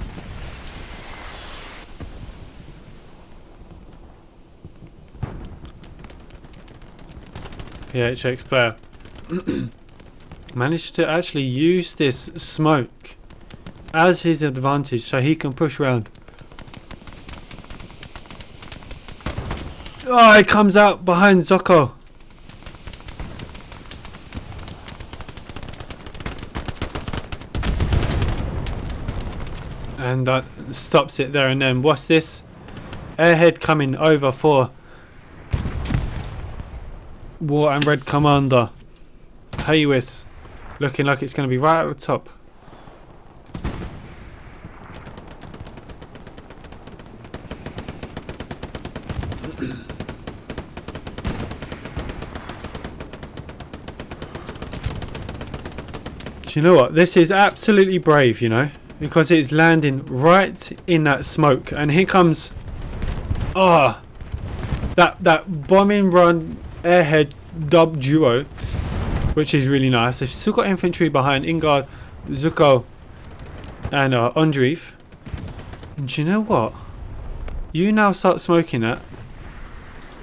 PHX player managed to actually use this smoke as his advantage so he can push around. Oh, it comes out behind Zoko. And that stops it there and then. What's this? Airhead coming over for War and Red Commander. Haywis. Looking like it's going to be right at the top. Do you know what? This is absolutely brave, you know, because it's landing right in that smoke. And here comes, that bombing run airhead dub duo, which is really nice. They've still got infantry behind Ingard, Zuko, and Ondreef. And do you know what? You now start smoking that.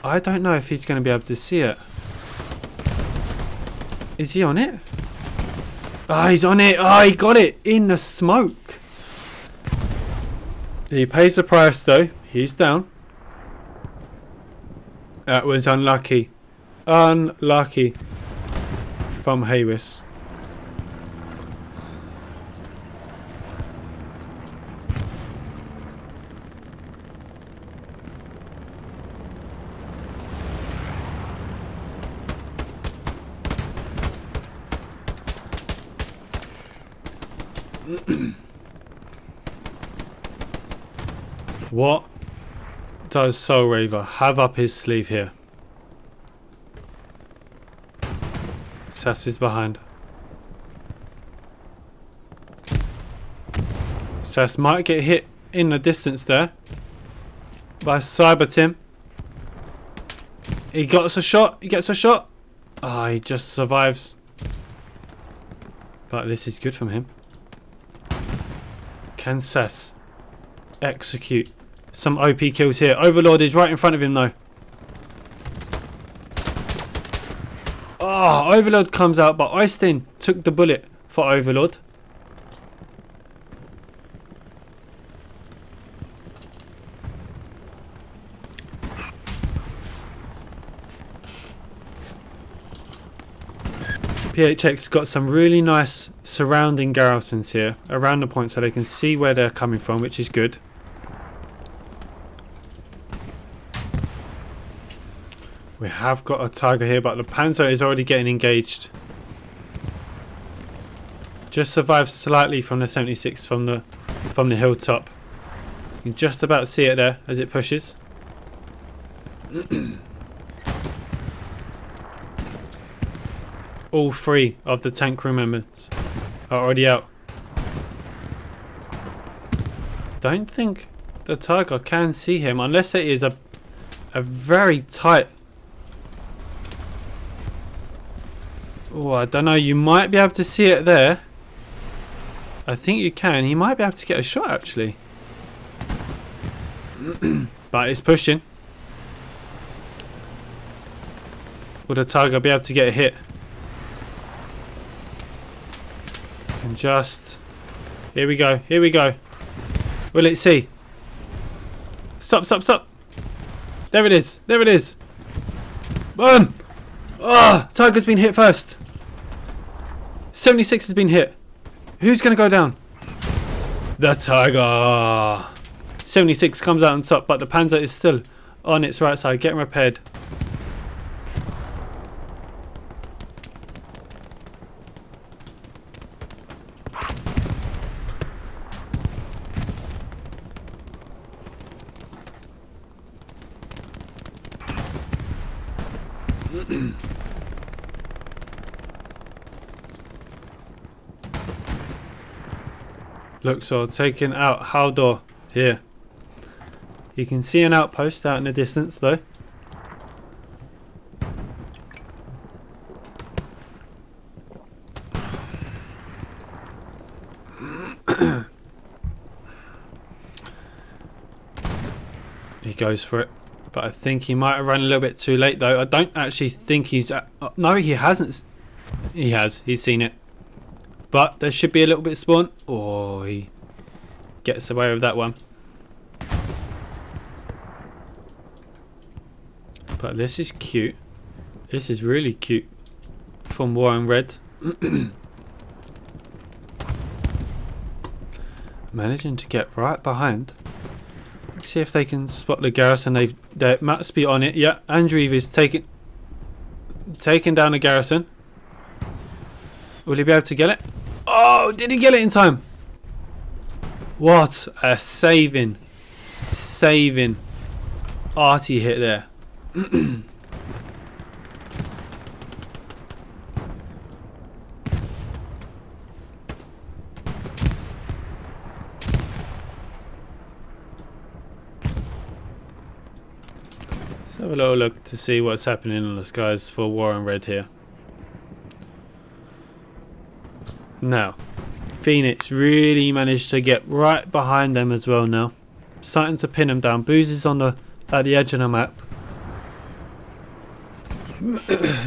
I don't know if he's going to be able to see it. Is he on it? Ah, he's on it. Ah, he got it in the smoke. He pays the price though. He's down. That was unlucky. Unlucky from Haywis. What does Soul Raver have up his sleeve here? Sass is behind. Sass might get hit in the distance there by Cyber Tim. He gets a shot. He gets a shot. Ah, he just survives. But this is good from him. Can Sass execute some OP kills here? Overlord is right in front of him though. Oh, Overlord comes out, but Eistin took the bullet for Overlord. PHX got some really nice surrounding garrisons here around the point so they can see where they're coming from, which is good. We have got a Tiger here, but the Panzer is already getting engaged. Just survived slightly from the 76 from the hilltop. You can just about see it there as it pushes. All three of the tank crew members are already out. Don't think the Tiger can see him unless it is a very tight. Oh, I don't know. You might be able to see it there. I think you can. He might be able to get a shot actually. But it's pushing. Will the Tiger be able to get a hit? And just... Here we go. Here we go. Will it see? Stop, stop, stop. There it is. There it is. Boom. Oh, Tiger's been hit first. 76 has been hit. Who's going to go down? The Tiger. 76 comes out on top, but the Panzer is still on its right side, getting repaired. Look, so taking out Haldor here. You can see an outpost out in the distance though. He goes for it. But I think he might have run a little bit too late though. I don't actually think he's... no, he hasn't. He has. He's seen it. But there should be a little bit of spawn. Oh, he gets away with that one. But this is cute. This is really cute. From War and Red. Managing to get right behind. Let's see if they can spot the garrison. They must be on it. Yeah, Andreev is taking down the garrison. Will he be able to get it? Oh, did he get it in time? What a saving arty hit there. Let's have a little look to see what's happening on the skies for War and Red here. Now, Phoenix really managed to get right behind them as well now. Starting to pin them down. Booze is on at the edge of the map.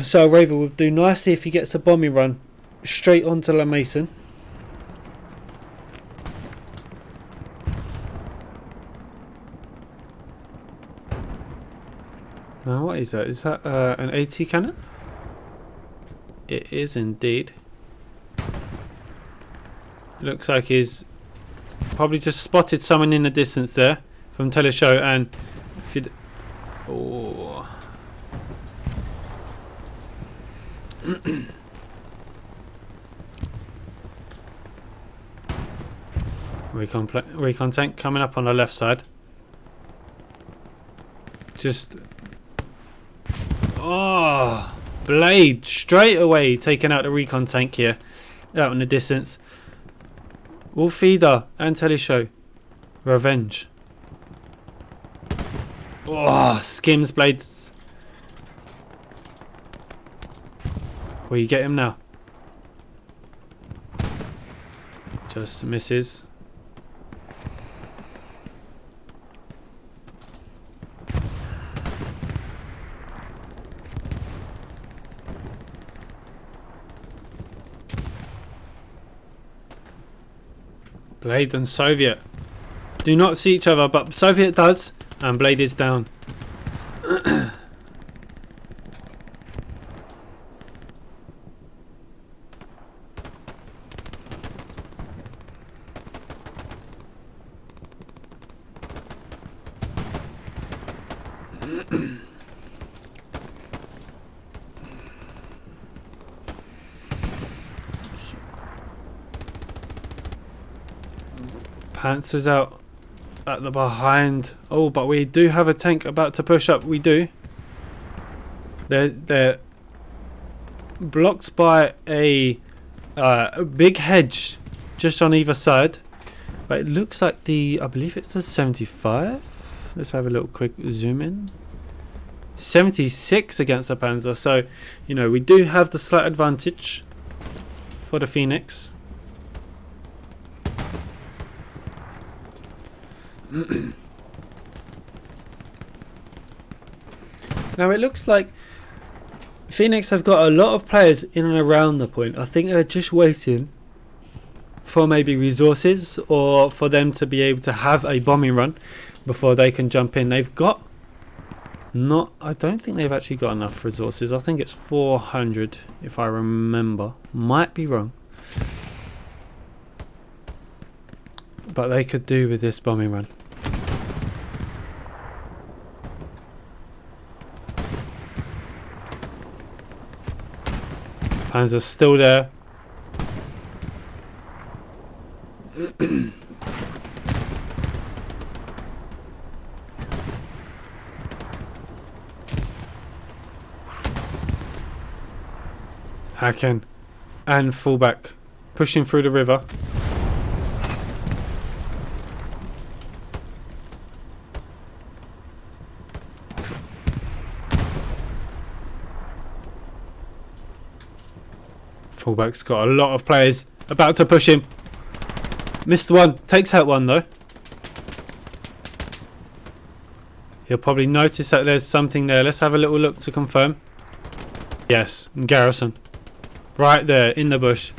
So Raver will do nicely if he gets a bombing run straight onto La Mason. Now what is that? Is that an AT cannon? It is indeed. Looks like he's probably just spotted someone in the distance there from Teleshow, and if you oh. Recon tank coming up on the left side. Just Blade straight away taking out the recon tank here. Out in the distance. Wolfeeder and Teleshow. Revenge. Oh, skims blades. Will you get him now? Just misses. Blade and Soviet do not see each other, but Soviet does, and Blade is down. Panzer's out at the behind. Oh, but we do have a tank about to push up. We do. They're blocked by a big hedge just on either side. But it looks like I believe it's a 75. Let's have a little quick zoom in. 76 against the Panzer. So, you know, we do have the slight advantage for the Phoenix. Now it looks like Phoenix have got a lot of players in and around the point. I think they're just waiting for maybe resources or for them to be able to have a bombing run before they can jump in. They've got I don't think they've actually got enough resources. I think it's 400 if I remember. Might be wrong. But they could do with this bombing run. Panzer's still there. Hacken and fullback pushing through the river. Fullback's got a lot of players about to push him. Missed one. Takes out one though. He'll probably notice that there's something there. Let's have a little look to confirm. Yes, Garrison. Right there in the bush.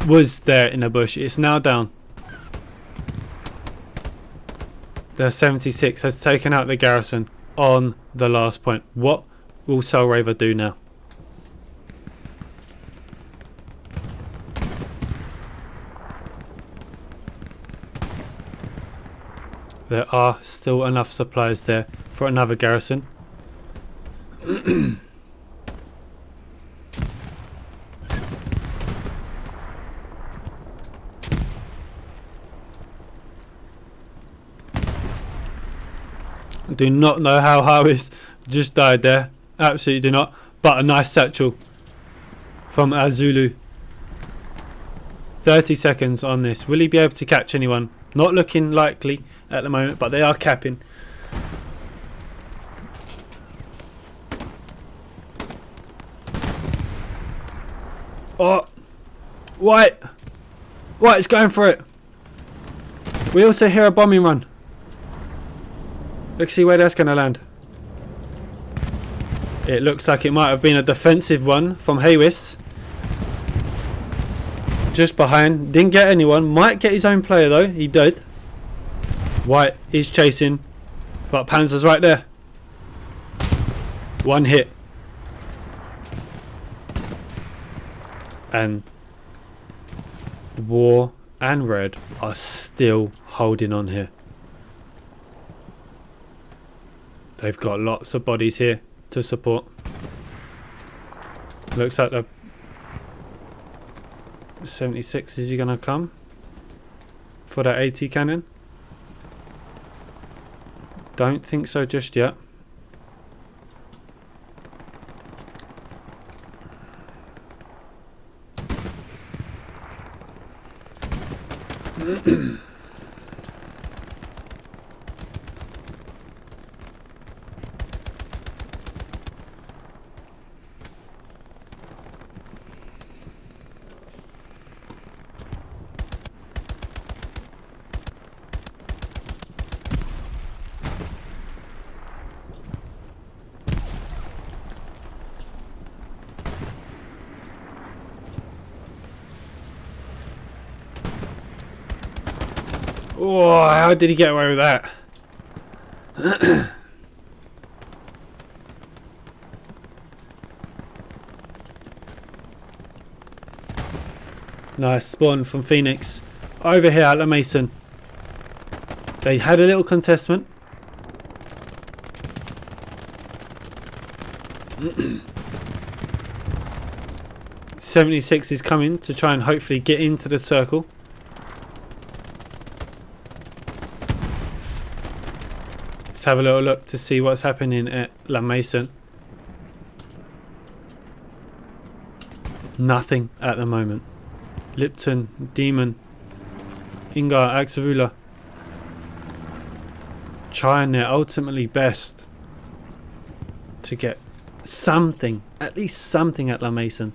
Was there in the bush. It's now down. The 76 has taken out the Garrison on the last point. What will Soulraver do now? There are still enough supplies there for another Garrison. Do not know how Harris just died there. Absolutely do not. But a nice satchel from Azulu. 30 seconds on this. Will he be able to catch anyone? Not looking likely at the moment, but they are capping. Oh, White is going for it. We also hear a bombing run. Let's see where that's going to land. It looks like it might have been a defensive one from Haywis. Just behind. Didn't get anyone. Might get his own player though. He did. White is chasing. But Panzer's right there. One hit. And War and Red are still holding on here. They've got lots of bodies here to support. Looks like the 76, is he going to come for that AT cannon? Don't think so just yet. Oh, how did he get away with that? Nice spawn from Phoenix. Over here at La Mason. They had a little contestment. .76 is coming to try and hopefully get into the circle. Let's have a little look to see what's happening at La Mason. Nothing at the moment. Lipton, Demon, Ingar, Axavula trying their ultimately best to get something, at least something at La Mason.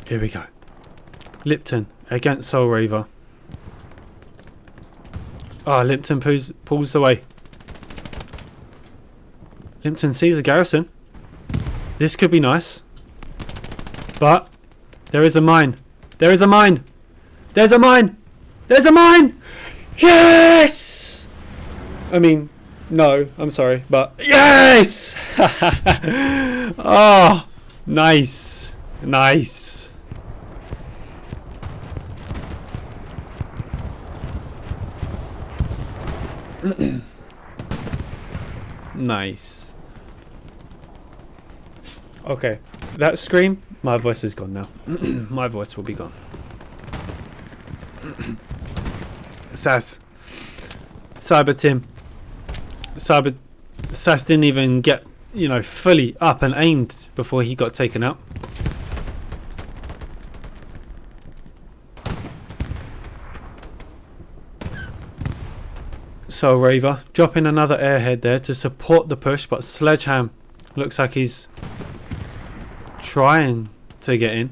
Here we go. Lipton against Soul Raver. Ah, Lipton pulls away. Lipton sees a garrison. This could be nice. But there is a mine. There is a mine. There's a mine. There's a mine. Yes! I mean, no, I'm sorry, but yes! Oh, nice. Nice. Nice. Okay, that scream, my voice is gone now. My voice will be gone. Sass. Cyber Tim. Sass didn't even get, you know, fully up and aimed before he got taken out. Soul Raver dropping another airhead there to support the push, but Sledgeham looks like he's trying to get in.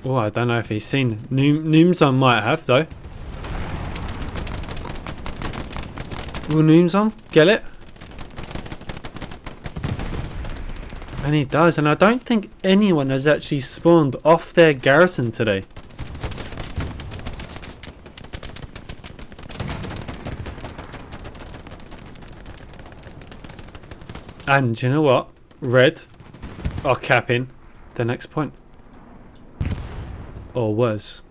Oh, I don't know if he's seen. Noomzon might have though. Will Noomzon get it? And he does, and I don't think anyone has actually spawned off their garrison today. And do you know what? Red are capping the next point. Or was.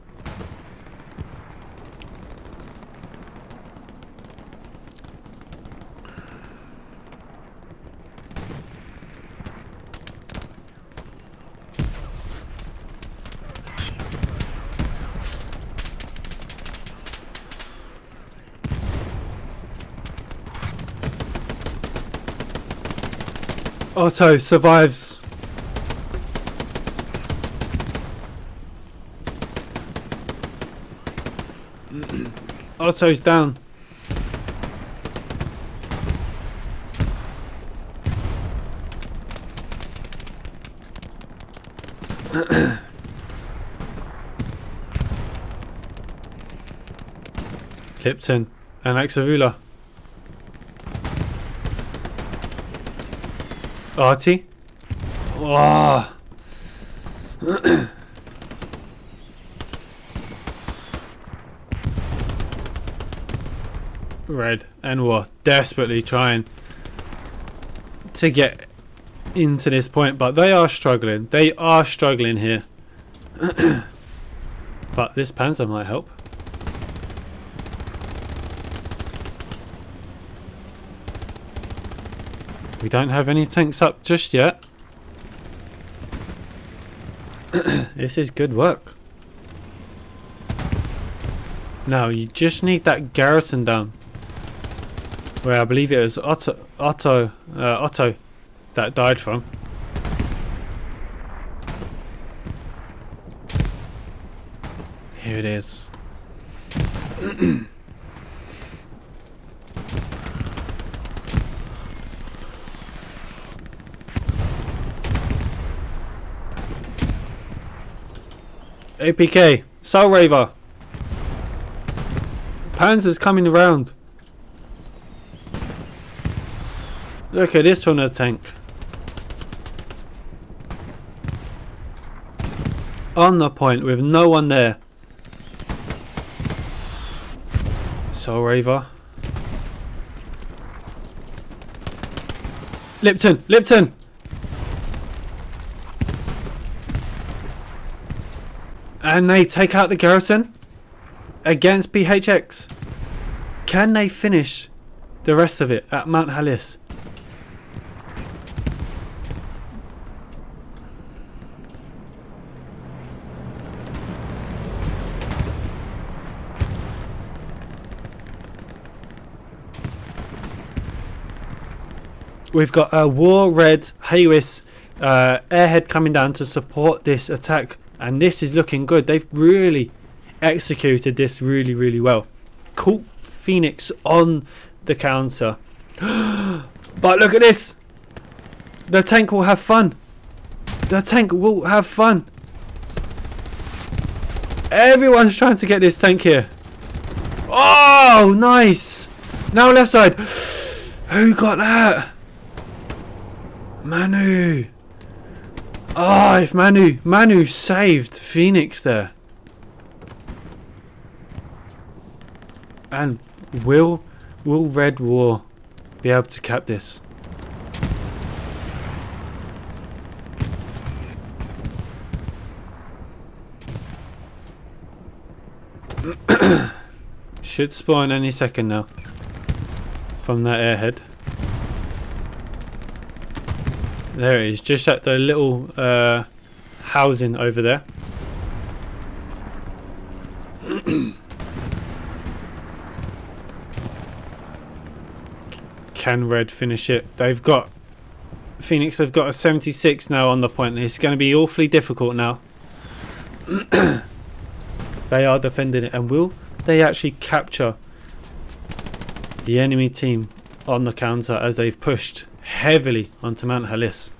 Otto survives. Otto's down. Lipton and Axavula. Artie. Oh. Red and War desperately trying to get into this point, but they are struggling. They are struggling here. But this Panzer might help. We don't have any tanks up just yet. This is good work. Now you just need that garrison down. Where I believe it was Otto that died from. Here it is. APK, Soul Raver. Panzer's coming around. Look at this from the tank. On the point with no one there. Soul Raver. Lipton! Lipton! And they take out the garrison against PHX. Can they finish the rest of it at Mount Halis? We've got a War Red Haywis airhead coming down to support this attack, and this is looking good. They've really executed this really well. Cool. Phoenix on the counter. But look at this. The tank will have fun. The tank will have fun. Everyone's trying to get this tank here. Oh, nice. Now left side. Who got that? Manu. Oh, if Manu saved Phoenix there. And will Red War be able to cap this? Should spawn any second now from that airhead. There it is, just at the little housing over there. Can Red finish it? They've got Phoenix have got a 76 now on the point. It's going to be awfully difficult now. They are defending it, and will they actually capture the enemy team on the counter as they've pushed heavily onto Mount Halis?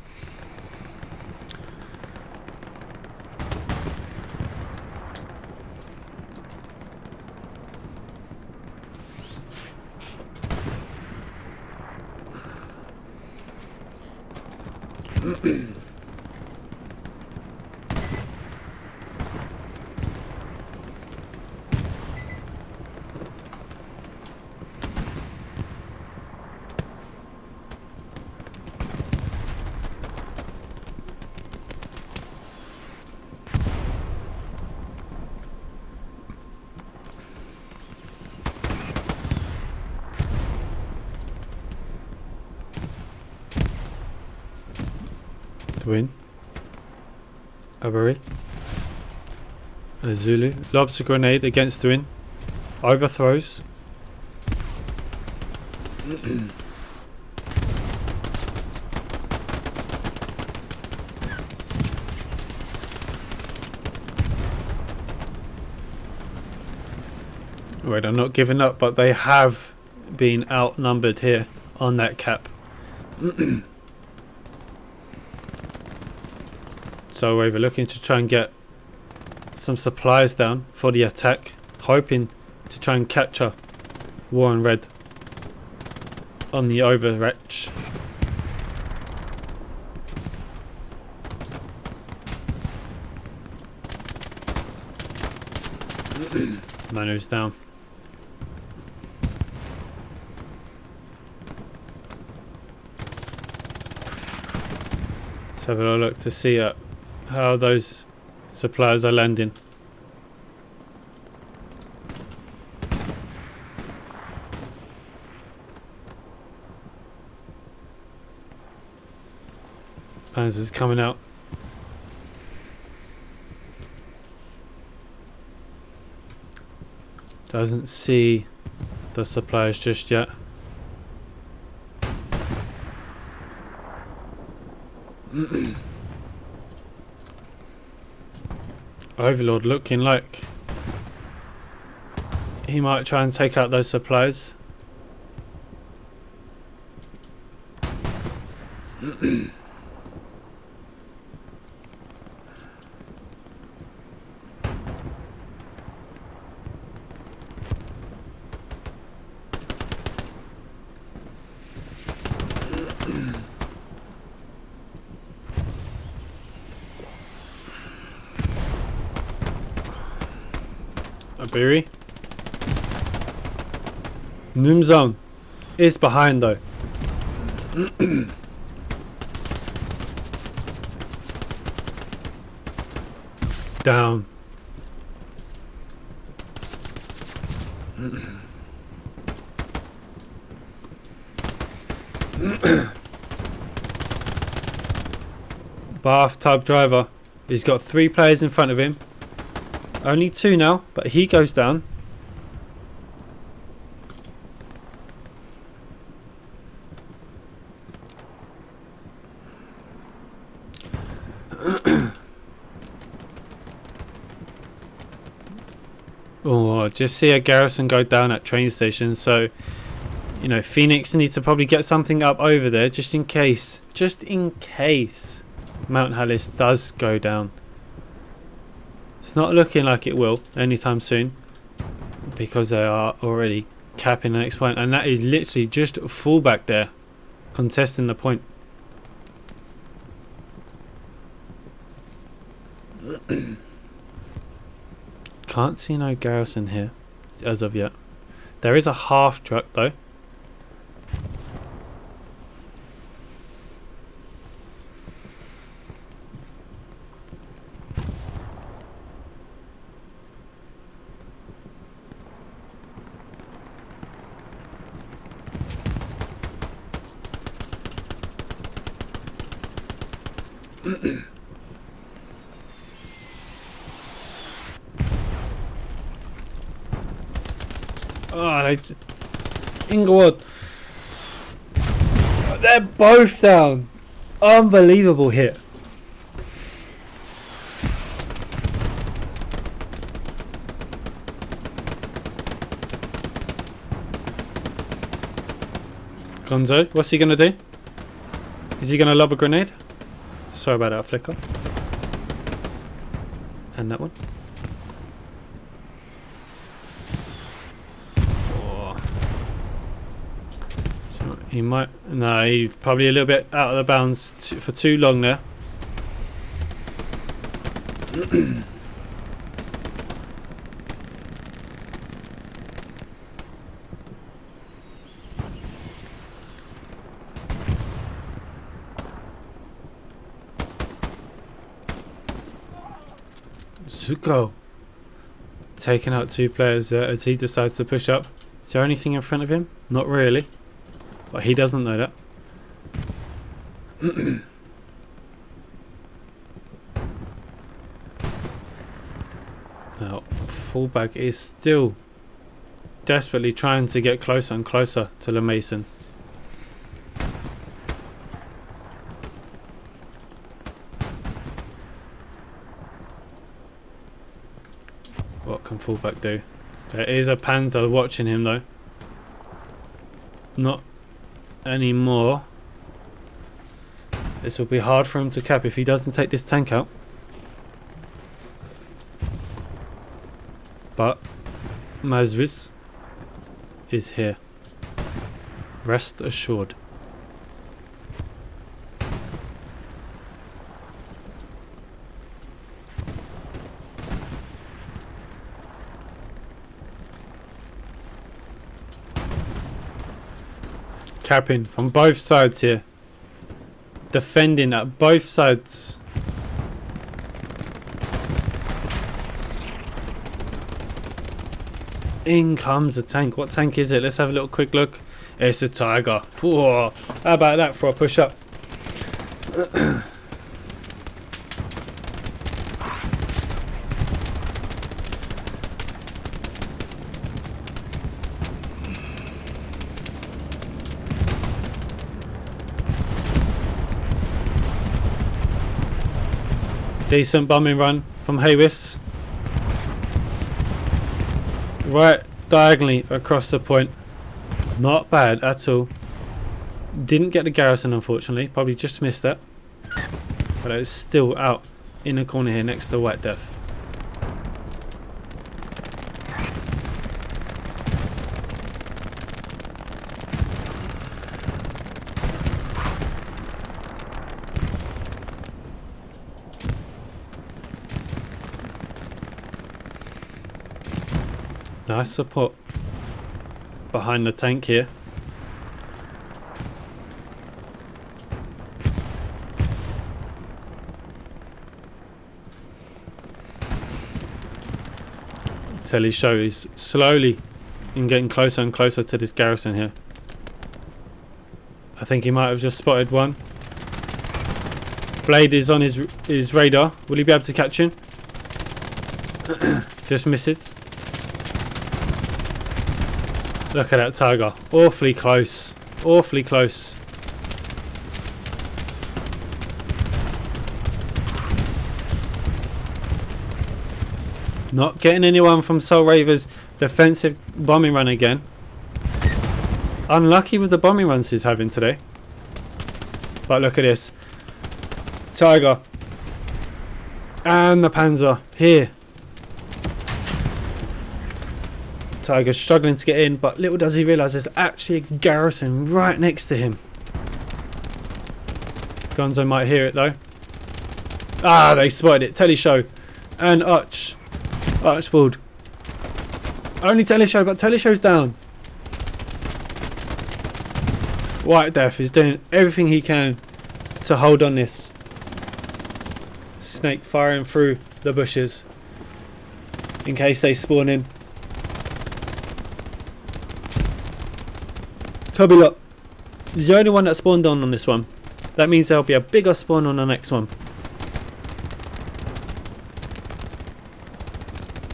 Win. Abari. A Zulu. Lobs a grenade against Twin. Overthrows. Right, I'm not giving up, but they have been outnumbered here on that cap. So we're looking to try and get some supplies down for the attack, hoping to try and capture War and Red on the overreach. Manu's down. Let's have a look to see how those supplies are landing. Panzer's coming out. Doesn't see the supplies just yet. Overlord looking like he might try and take out those supplies. Buri. Noomzone is behind though. Down. Bathtub driver. He's got 3 players in front of him. Only 2 now, but he goes down. Oh, just see a garrison go down at train station. So, you know, Phoenix needs to probably get something up over there just in case. Just in case Mount Hallis does go down. It's not looking like it will anytime soon, because they are already capping the next point, and that is literally just a fullback there contesting the point. Can't see no garrison here as of yet. There is a half truck though. Oh, Inglewood. They're both down. Unbelievable hit. Gonzo, what's he gonna do? Is he gonna lob a grenade? Sorry about that flicker. And that one. He might... No, he's probably a little bit out of the bounds for too long there. Zuko taking out 2 players there as he decides to push up. Is there anything in front of him? Not really. But he doesn't know that. Now, fullback is still desperately trying to get closer and closer to the Mason. What can fullback do? There is a Panzer watching him though. Not anymore. This will be hard for him to cap if he doesn't take this tank out. But Mazwiz is here. Rest assured. Capping from both sides here. Defending at both sides. In comes a tank. What tank is it? Let's have a little quick look. It's a Tiger. Whoa. How about that for a push up? Decent bombing run from Haywis. Right diagonally across the point. Not bad at all. Didn't get the garrison unfortunately. Probably just missed that. But it's still out in the corner here next to White Death. Nice support behind the tank here. Telly show is slowly getting closer and closer to this garrison here. I think he might have just spotted one. Blade is on his radar. Will he be able to catch him? Just misses. Look at that tiger. Awfully close. Awfully close. Not getting anyone from Soul Raver's defensive bombing run again. Unlucky with the bombing runs he's having today. But look at this. Tiger. And the Panzer. Here. Tiger's struggling to get in, but little does he realise there's actually a garrison right next to him. Gonzo might hear it though. Ah, they spotted it. Telly show. And Archibald. Only Telly show, but Telly show's down. White Death is doing everything he can to hold on this. Snake firing through the bushes in case they spawn in. Toby Lot is the only one that spawned on this one. That means there'll be a bigger spawn on the next one.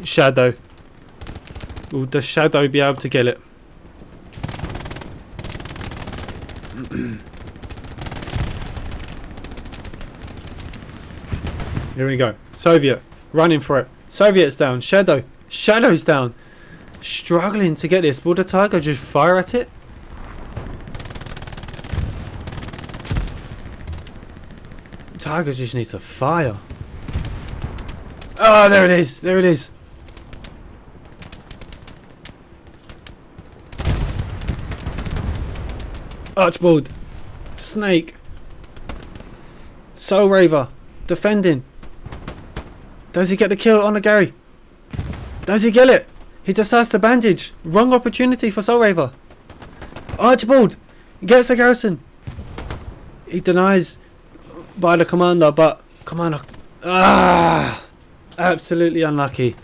Shadow. Will the Shadow be able to get it? Here we go. Soviet running for it. Soviet's down. Shadow's down. Struggling to get this. Will the Tiger just fire at it? Tiger just needs to fire. Oh, there it is. There it is. Archibald. Snake. Soul Raver. Defending. Does he get the kill on the Gary? Does he get it? He decides to bandage. Wrong opportunity for Soul Raver. Archibald. He gets a garrison. He denies by the commander, but commander. Ah! Absolutely unlucky.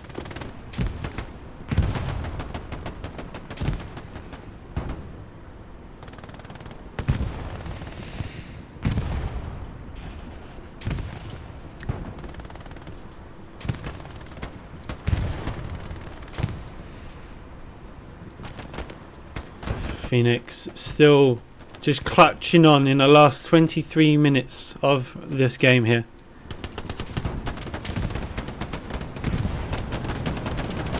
Phoenix still just clutching on in the last 23 minutes of this game here.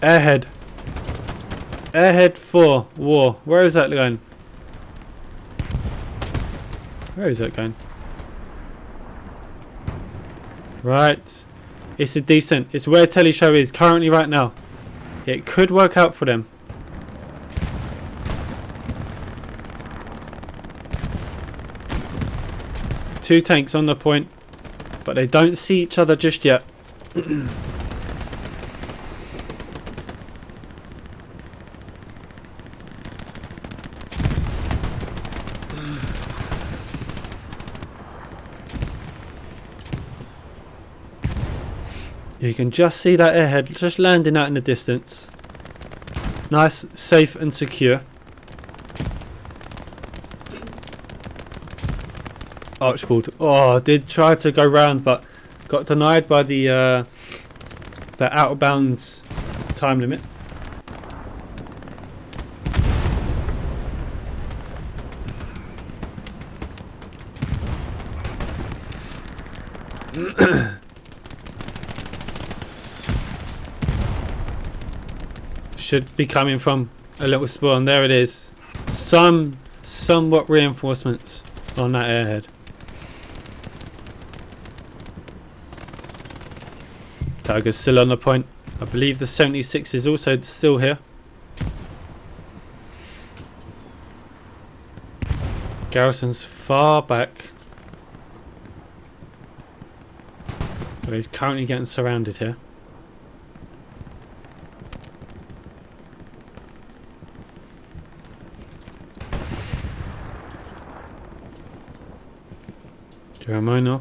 Airhead. Airhead 4 war. Where is that going? Where is that going? Right. It's a decent. It's where Telly Show is currently right now. It could work out for them. Two tanks on the point, but they don't see each other just yet. You can just see that airhead just landing out in the distance. Nice, safe and secure. Archibald. Oh, did try to go round, but got denied by the out of bounds time limit. Should be coming from a little spawn. There it is. Somewhat reinforcements on that airhead. Tiger's still on the point. I believe the 76 is also still here. Garrison's far back. But he's currently getting surrounded here. Jeremiah.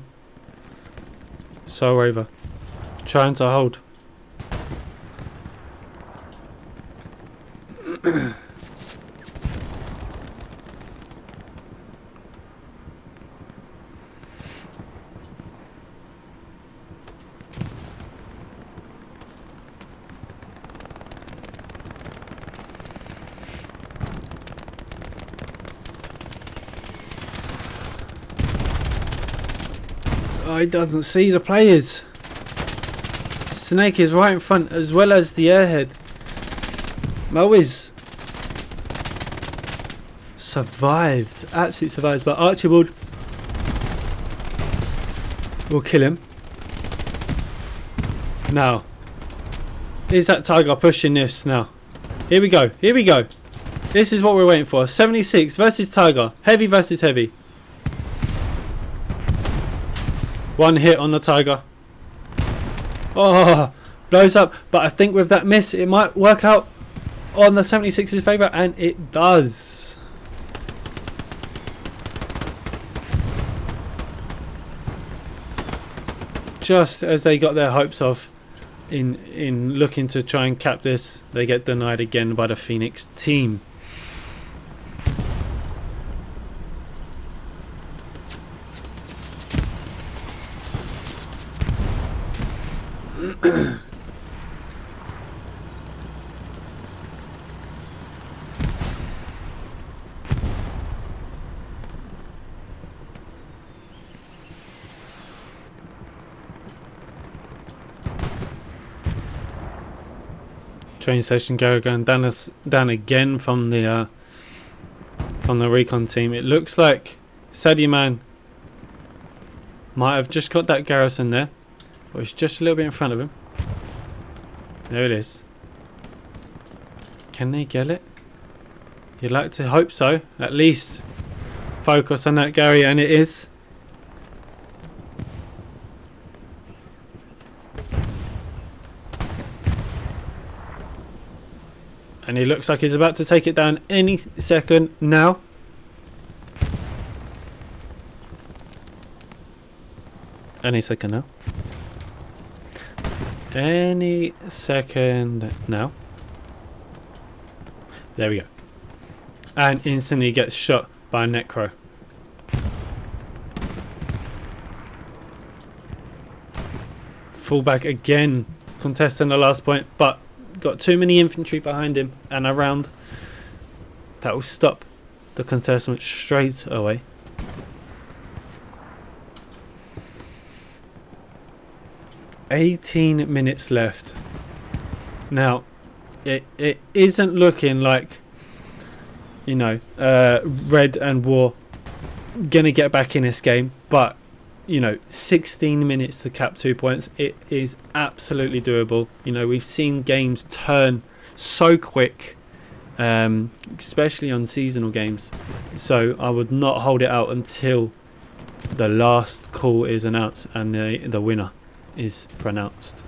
So over. Trying to hold. Oh, he doesn't see the players. Snake is right in front as well as the airhead. Moiz survives, absolutely survives, but Archibald will kill him. Now, is that Tiger pushing this now? Here we go, here we go. This is what we're waiting for. 76 versus Tiger, heavy versus heavy. One hit on the Tiger. Oh, blows up. But I think with that miss, it might work out on the 76's favour, and it does. Just as they got their hopes off in looking to try and cap this, they get denied again by the Phoenix team. Train station Gary going down again from the recon team. It looks like Sadio Man might have just got that garrison there, or it's just a little bit in front of him. There it is. Can they get it? You'd like to hope so. At least focus on that, Gary, and it is. And he looks like he's about to take it down any second now. Any second now. Any second now. There we go. And instantly gets shot by a Necro. Fullback again contesting the last point, but got too many infantry behind him and around. That will stop the contestant straight away. $18 minutes left. Now, it isn't looking like, you know, Red and War gonna get back in this game, but you know, 16 minutes to cap 2 points. It is absolutely doable. You know, we've seen games turn so quick, especially on seasonal games. So I would not hold it out until the last call is announced and the winner is pronounced.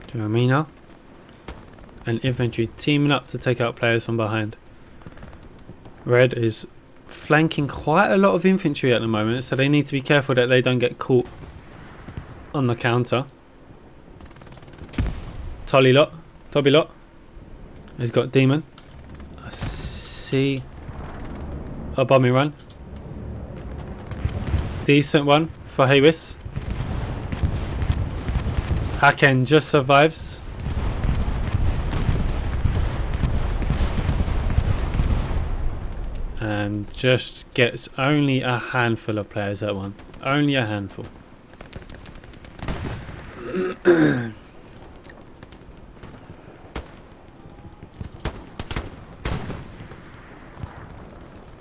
Jeremiah and infantry teaming up to take out players from behind. Red is flanking quite a lot of infantry at the moment, so they need to be careful that they don't get caught on the counter. Toby Lot has got Demon. I see a bombing run. Decent one for Haywis. Haken just survives. And just gets only a handful of players at one. Only a handful.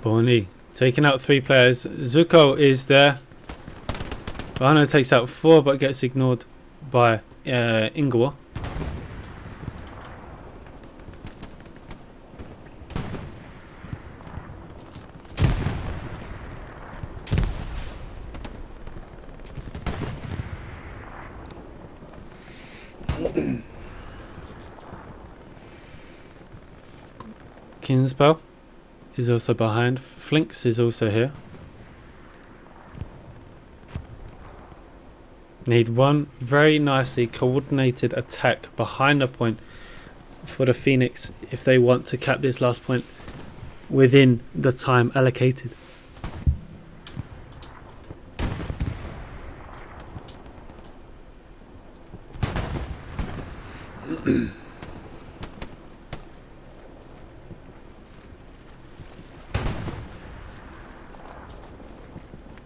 Borny taking out 3 players. Zuko is there. Bano takes out 4 but gets ignored by Ingwa. Kinspel is also behind. Flinks is also here. Need one very nicely coordinated attack behind the point for the Phoenix if they want to cap this last point within the time allocated.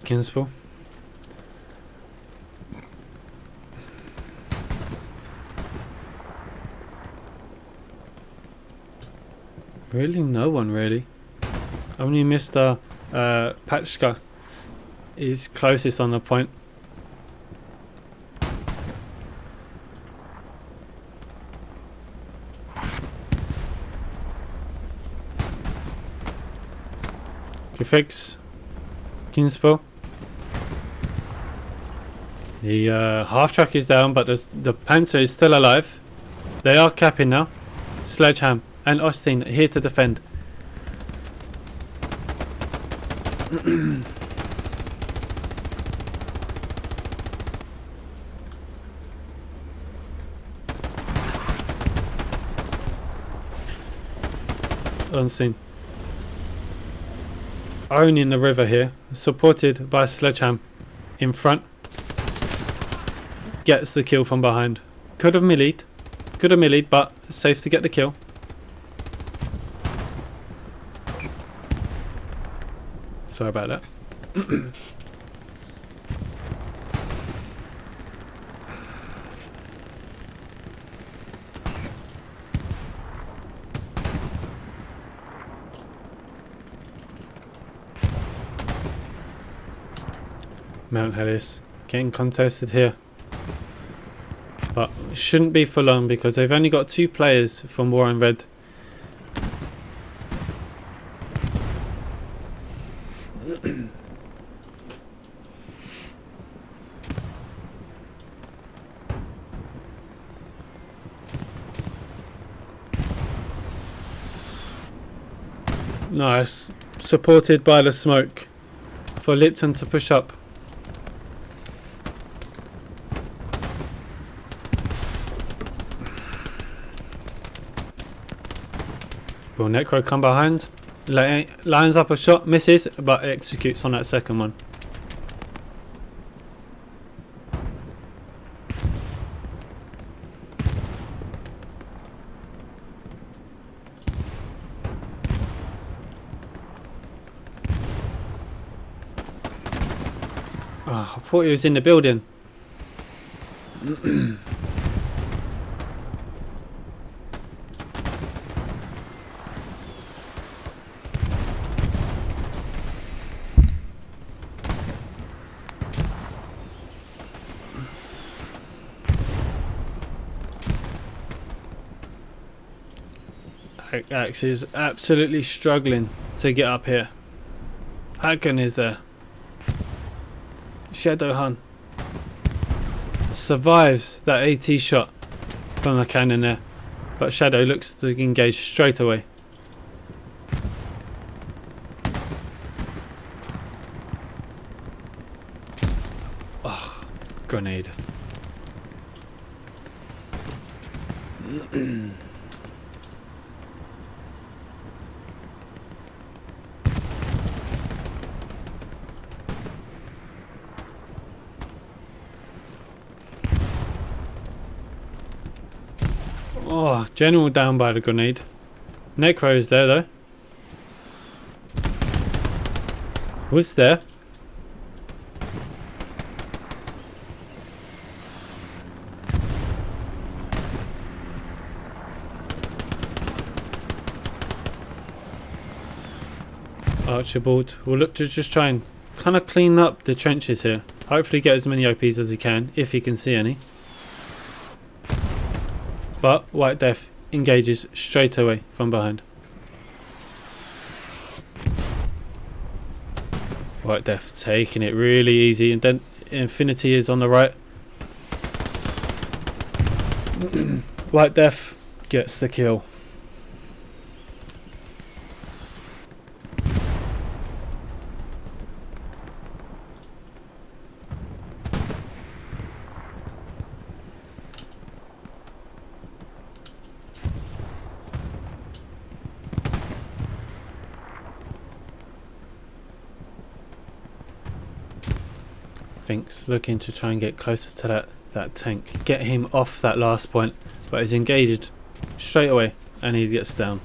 Kinspel. Really, no one really. Only Mr. Patchka is closest on the point. PHX, Kinspel. The half track is down, but the Panzer is still alive. They are capping now. Sledgeham and Austin here to defend. Unseen. Owning the river here, supported by Sledgeham in front. Gets the kill from behind. Could have meleeed, but safe to get the kill. Sorry about that. Mount Hellis getting contested here, but shouldn't be for long because they've only got 2 players from War and Red. Nice, supported by the smoke for Lipton to push up. Will Necro come behind? Lines up a shot, misses, but executes on that second one. Oh, I thought he was in the building. PHX is absolutely struggling to get up here. Hakan is there. Shadowhun survives that AT shot from the cannon there, but Shadow looks to engage straight away. Oh, grenade. Oh, General down by the grenade. Necro is there though. Was there? Archibald will look to just try and kind of clean up the trenches here. Hopefully get as many OPs as he can, if he can see any. But White Death engages straight away from behind. White Death taking it really easy, and then Infinity is on the right. White Death gets the kill. Thinks, looking to try and get closer to that tank. Get him off that last point. But he's engaged straight away and he gets down.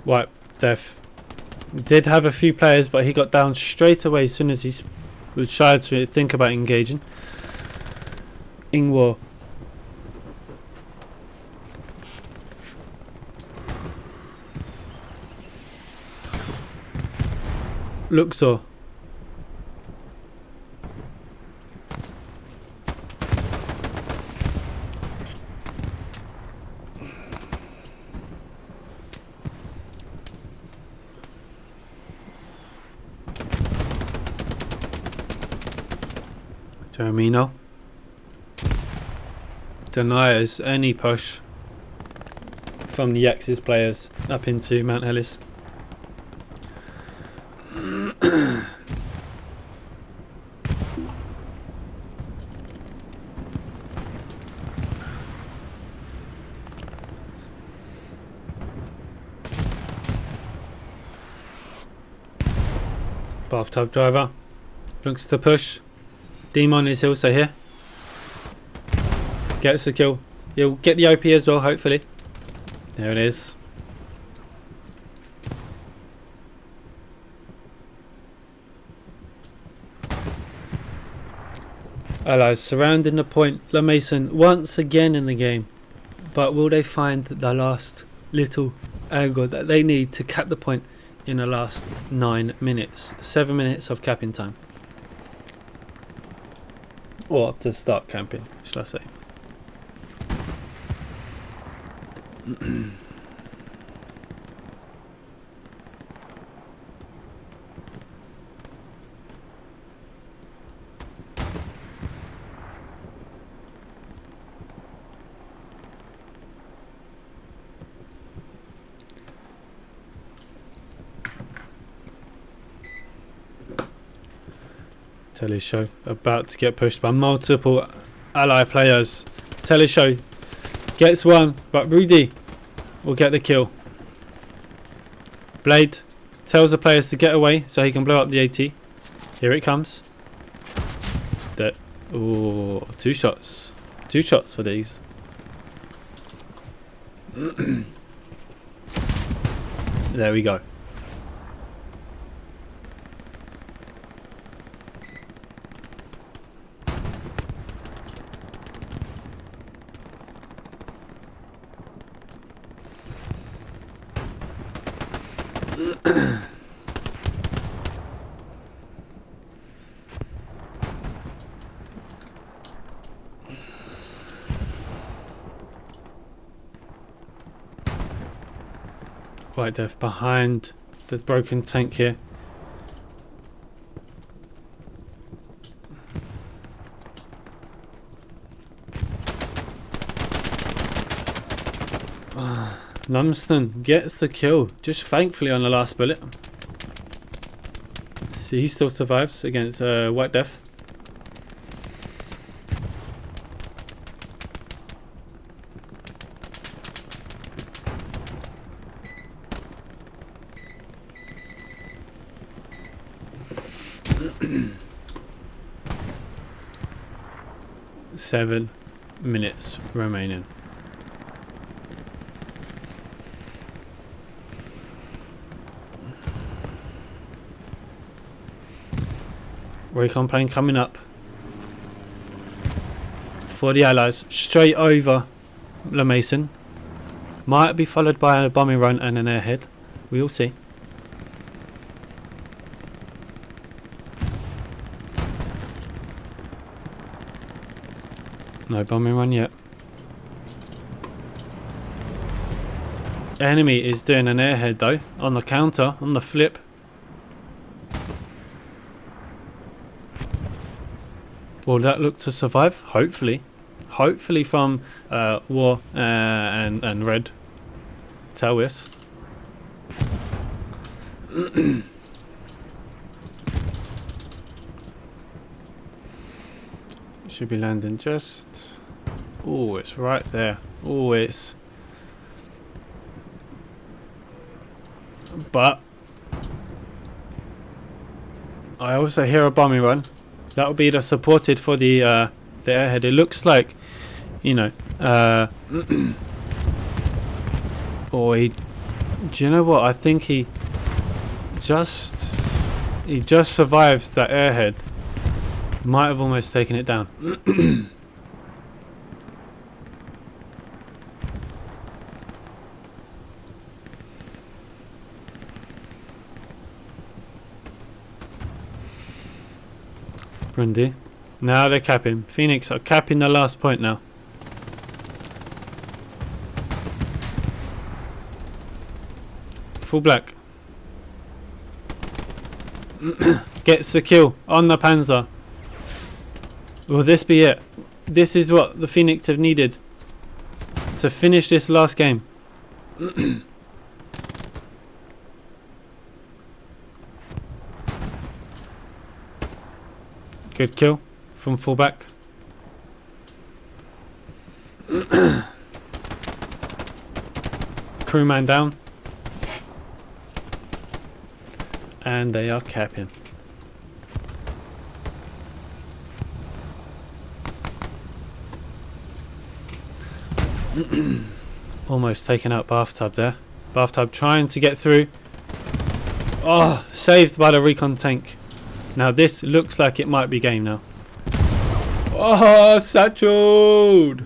Right, Def did have a few players, but he got down straight away as soon as he tried to think about engaging. In war. Luxor. Jeremino denies any push from the X's players up into Mount Ellis. Bathtub driver looks to push. Demon is also here. Gets the kill. He'll get the OP as well, hopefully. There it is. Allies surrounding the point. La Mason once again in the game. But will they find the last little angle that they need to cap the point in the last 9 minutes? 7 minutes of capping time. Or to start camping, shall I say. Teleshow about to get pushed by multiple ally players. Teleshow gets one, but Rudy will get the kill. Blade tells the players to get away so he can blow up the AT. Here it comes. Ooh, 2 shots. 2 shots for these. There we go. White Death behind the broken tank here. Lumsden gets the kill, just thankfully on the last bullet. See, he still survives against White Death. Seven minutes remaining. Recon plane coming up for the Allies, straight over La Mason. Might be followed by a bombing run and an airhead. We'll see. No bombing run yet. Enemy is doing an airhead though, on the counter, on the flip. Will that look to survive? Hopefully. Hopefully from War and Red Tawis. Should be landing just... Oh, it's right there. Oh, it's... But... I also hear a bombing run. That will be the supported for the airhead. It looks like, you know... or he... Do you know what? I think he just survives that airhead. Might have almost taken it down. Grundy. Now they're capping. Phoenix are capping the last point now. Full black. Gets the kill on the Panzer. Will this be it? This is what the Phoenix have needed to finish this last game. Good kill from fullback. Crewman down. And they are capping. Almost taken out Bathtub there. Bathtub trying to get through. Oh, saved by the recon tank. Now this looks like it might be game now. Oh, satcheled!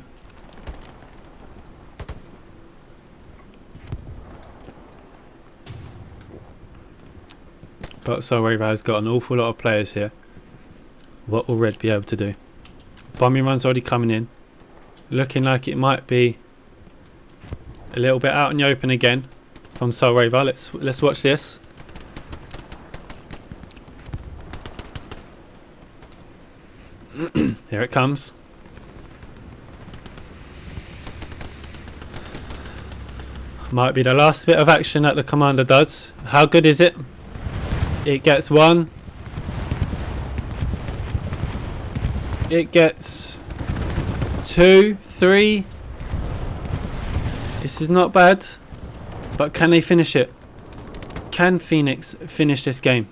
But Soulraver has got an awful lot of players here. What will Red be able to do? Bombing run's already coming in. Looking like it might be a little bit out in the open again from Soulraver. Let's watch this. Here it comes. Might be the last bit of action that the commander does. How good is it? It gets one. It gets two, three. This is not bad. But can they finish it? Can Phoenix finish this game?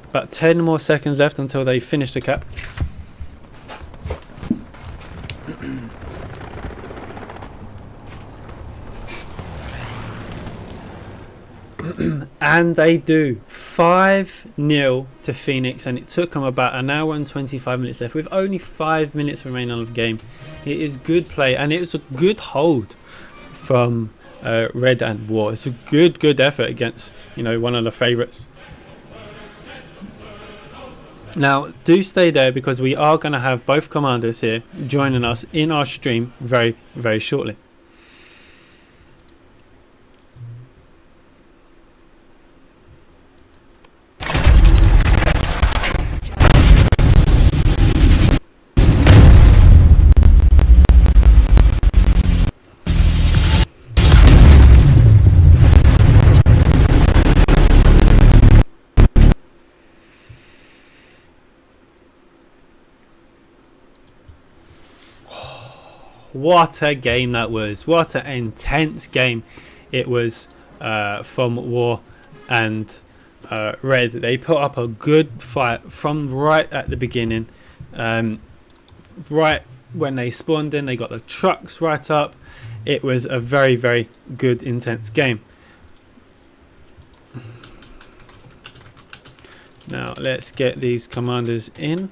About 10 more seconds left until they finish the cap. And they do. 5-0 to Phoenix, and it took them about an hour and 25 minutes left with only 5 minutes remaining on the game. It is good play, and it was a good hold from Red and War. It's a good effort against, you know, one of the favourites. Now, do stay there because we are going to have both commanders here joining us in our stream very, very shortly. What a game that was. What an intense game it was from War and Red. They put up a good fight from right at the beginning. Right when they spawned in, they got the trucks right up. It was a very, very good, intense game. Now let's get these commanders in.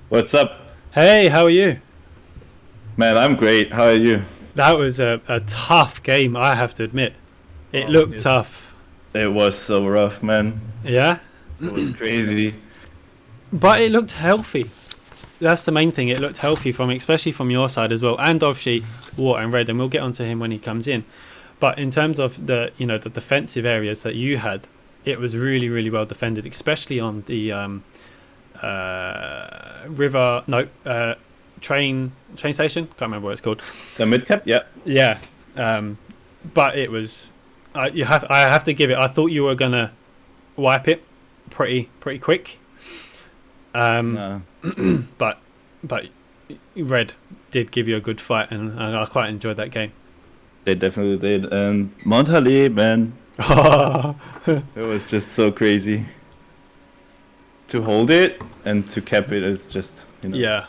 What's up? Hey, how are you? Man, I'm great. How are you? That was a tough game, I have to admit. It looked tough. It was so rough, man. Yeah? It was crazy. But it looked healthy. That's the main thing. It looked healthy, especially from your side as well. And obviously War and Red, and we'll get onto him when he comes in. But in terms of the the defensive areas that you had, it was really really well defended, especially on the river train station. Can't remember what it's called. The mid cap, yeah. Yeah, but it was. I have to give it. I thought you were gonna wipe it pretty quick. No. but Red did give you a good fight, and I quite enjoyed that game. They definitely did. And Montpellier, man, it was just so crazy. To hold it and to cap it, it's just Yeah,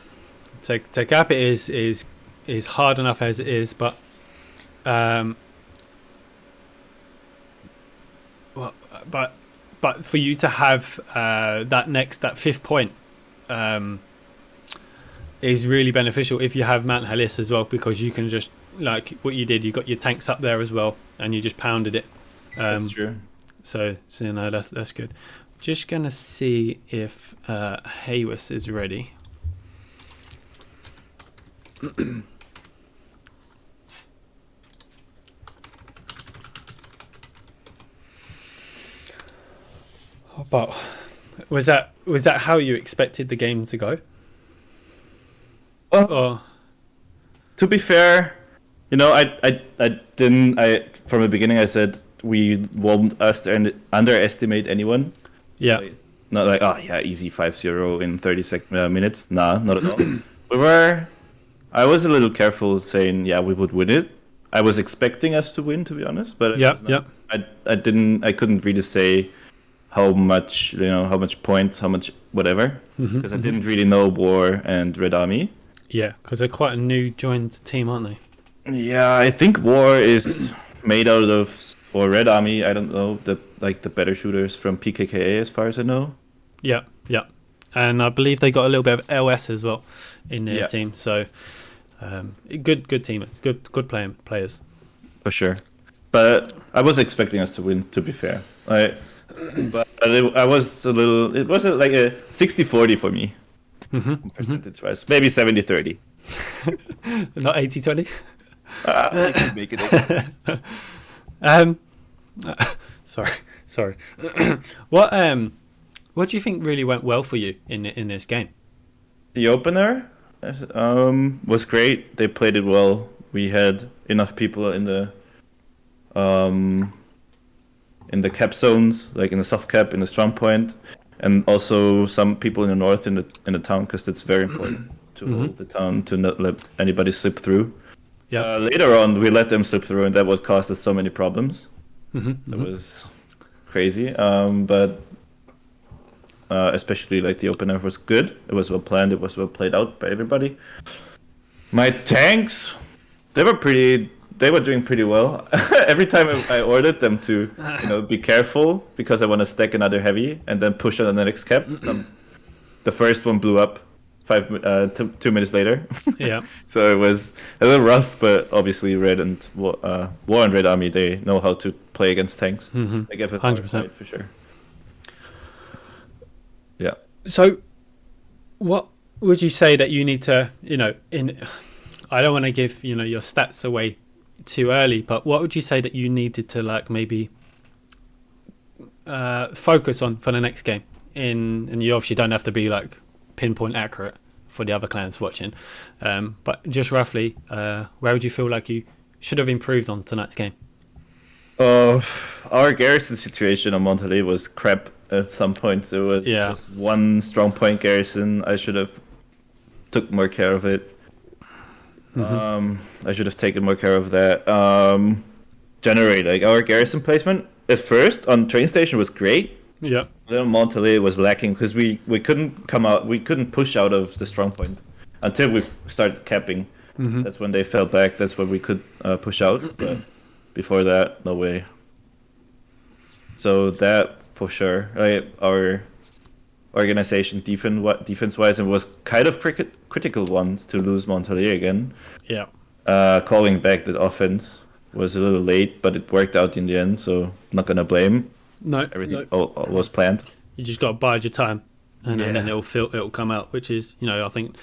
to cap it is hard enough as it is, but but for you to have that fifth point is really beneficial if you have Mount Halis as well, because you can just, like what you did, you got your tanks up there as well and you just pounded it. That's true. So that's good. Just gonna see if Haywis is ready. But was that how you expected the game to go? Or to be fair, I didn't. From the beginning I said we won't underestimate anyone. yeah, Like, not like easy 5-0 in 30 minutes. Nah, not at all. I was a little careful saying we would win it. I was expecting us to win, to be honest, but I couldn't really say how much points, how much whatever, because I didn't really know War and Red Army. Yeah, because they're quite a new joined team, aren't they? Yeah, I think War is made out of, or Red Army, I don't know, the better shooters from PKKA as far as I know. Yeah. And I believe they got a little bit of LS as well in their team. So good team, good players. For sure. But I was expecting us to win, to be fair. But I was a little, it was like a 60-40 for me. Percentage-wise. Maybe 70-30. Not 80-20? We can make it. Sorry. What do you think really went well for you in this game? The opener was great. They played it well. We had enough people in the cap zones, like in the soft cap, in the strong point, and also some people in the north in the town, because it's very important to hold the town, to not let anybody slip through. Yeah. Later on, we let them slip through, and that what caused us so many problems. That was crazy. But especially like the opener was good. It was well planned. It was well played out by everybody. My tanks, they were doing pretty well. Every time I ordered them to, be careful, because I want to stack another heavy and then push on the next cap. The first one blew up 2 minutes later. Yeah. So it was a little rough, but obviously Red and War and Red Army, they know how to play against tanks. They give it 100% for sure. Yeah. So, what would you say that you need to, I don't want to give, your stats away too early, but what would you say that you needed to maybe focus on for the next game? And you obviously don't have to be pinpoint accurate for the other clans watching, but just roughly, where would you feel like you should have improved on tonight's game? Our garrison situation on Montpellier was crap at some points. It was just one strong point garrison. I should have took more care of it. I should have taken more care of that. Generally, our garrison placement at first on train station was great. Yeah. Then Montpellier was lacking because we couldn't come out. We couldn't push out of the strong point until we started capping. That's when they fell back. That's when we could push out. But before that, no way. So that for sure. Our organization defense-wise, and was kind of critical ones to lose Montpellier again. Yeah. Calling back the offense was a little late, but it worked out in the end. So not gonna blame. No, everything all was planned. You just got to bide your time, and then it'll come out. Which is, I think,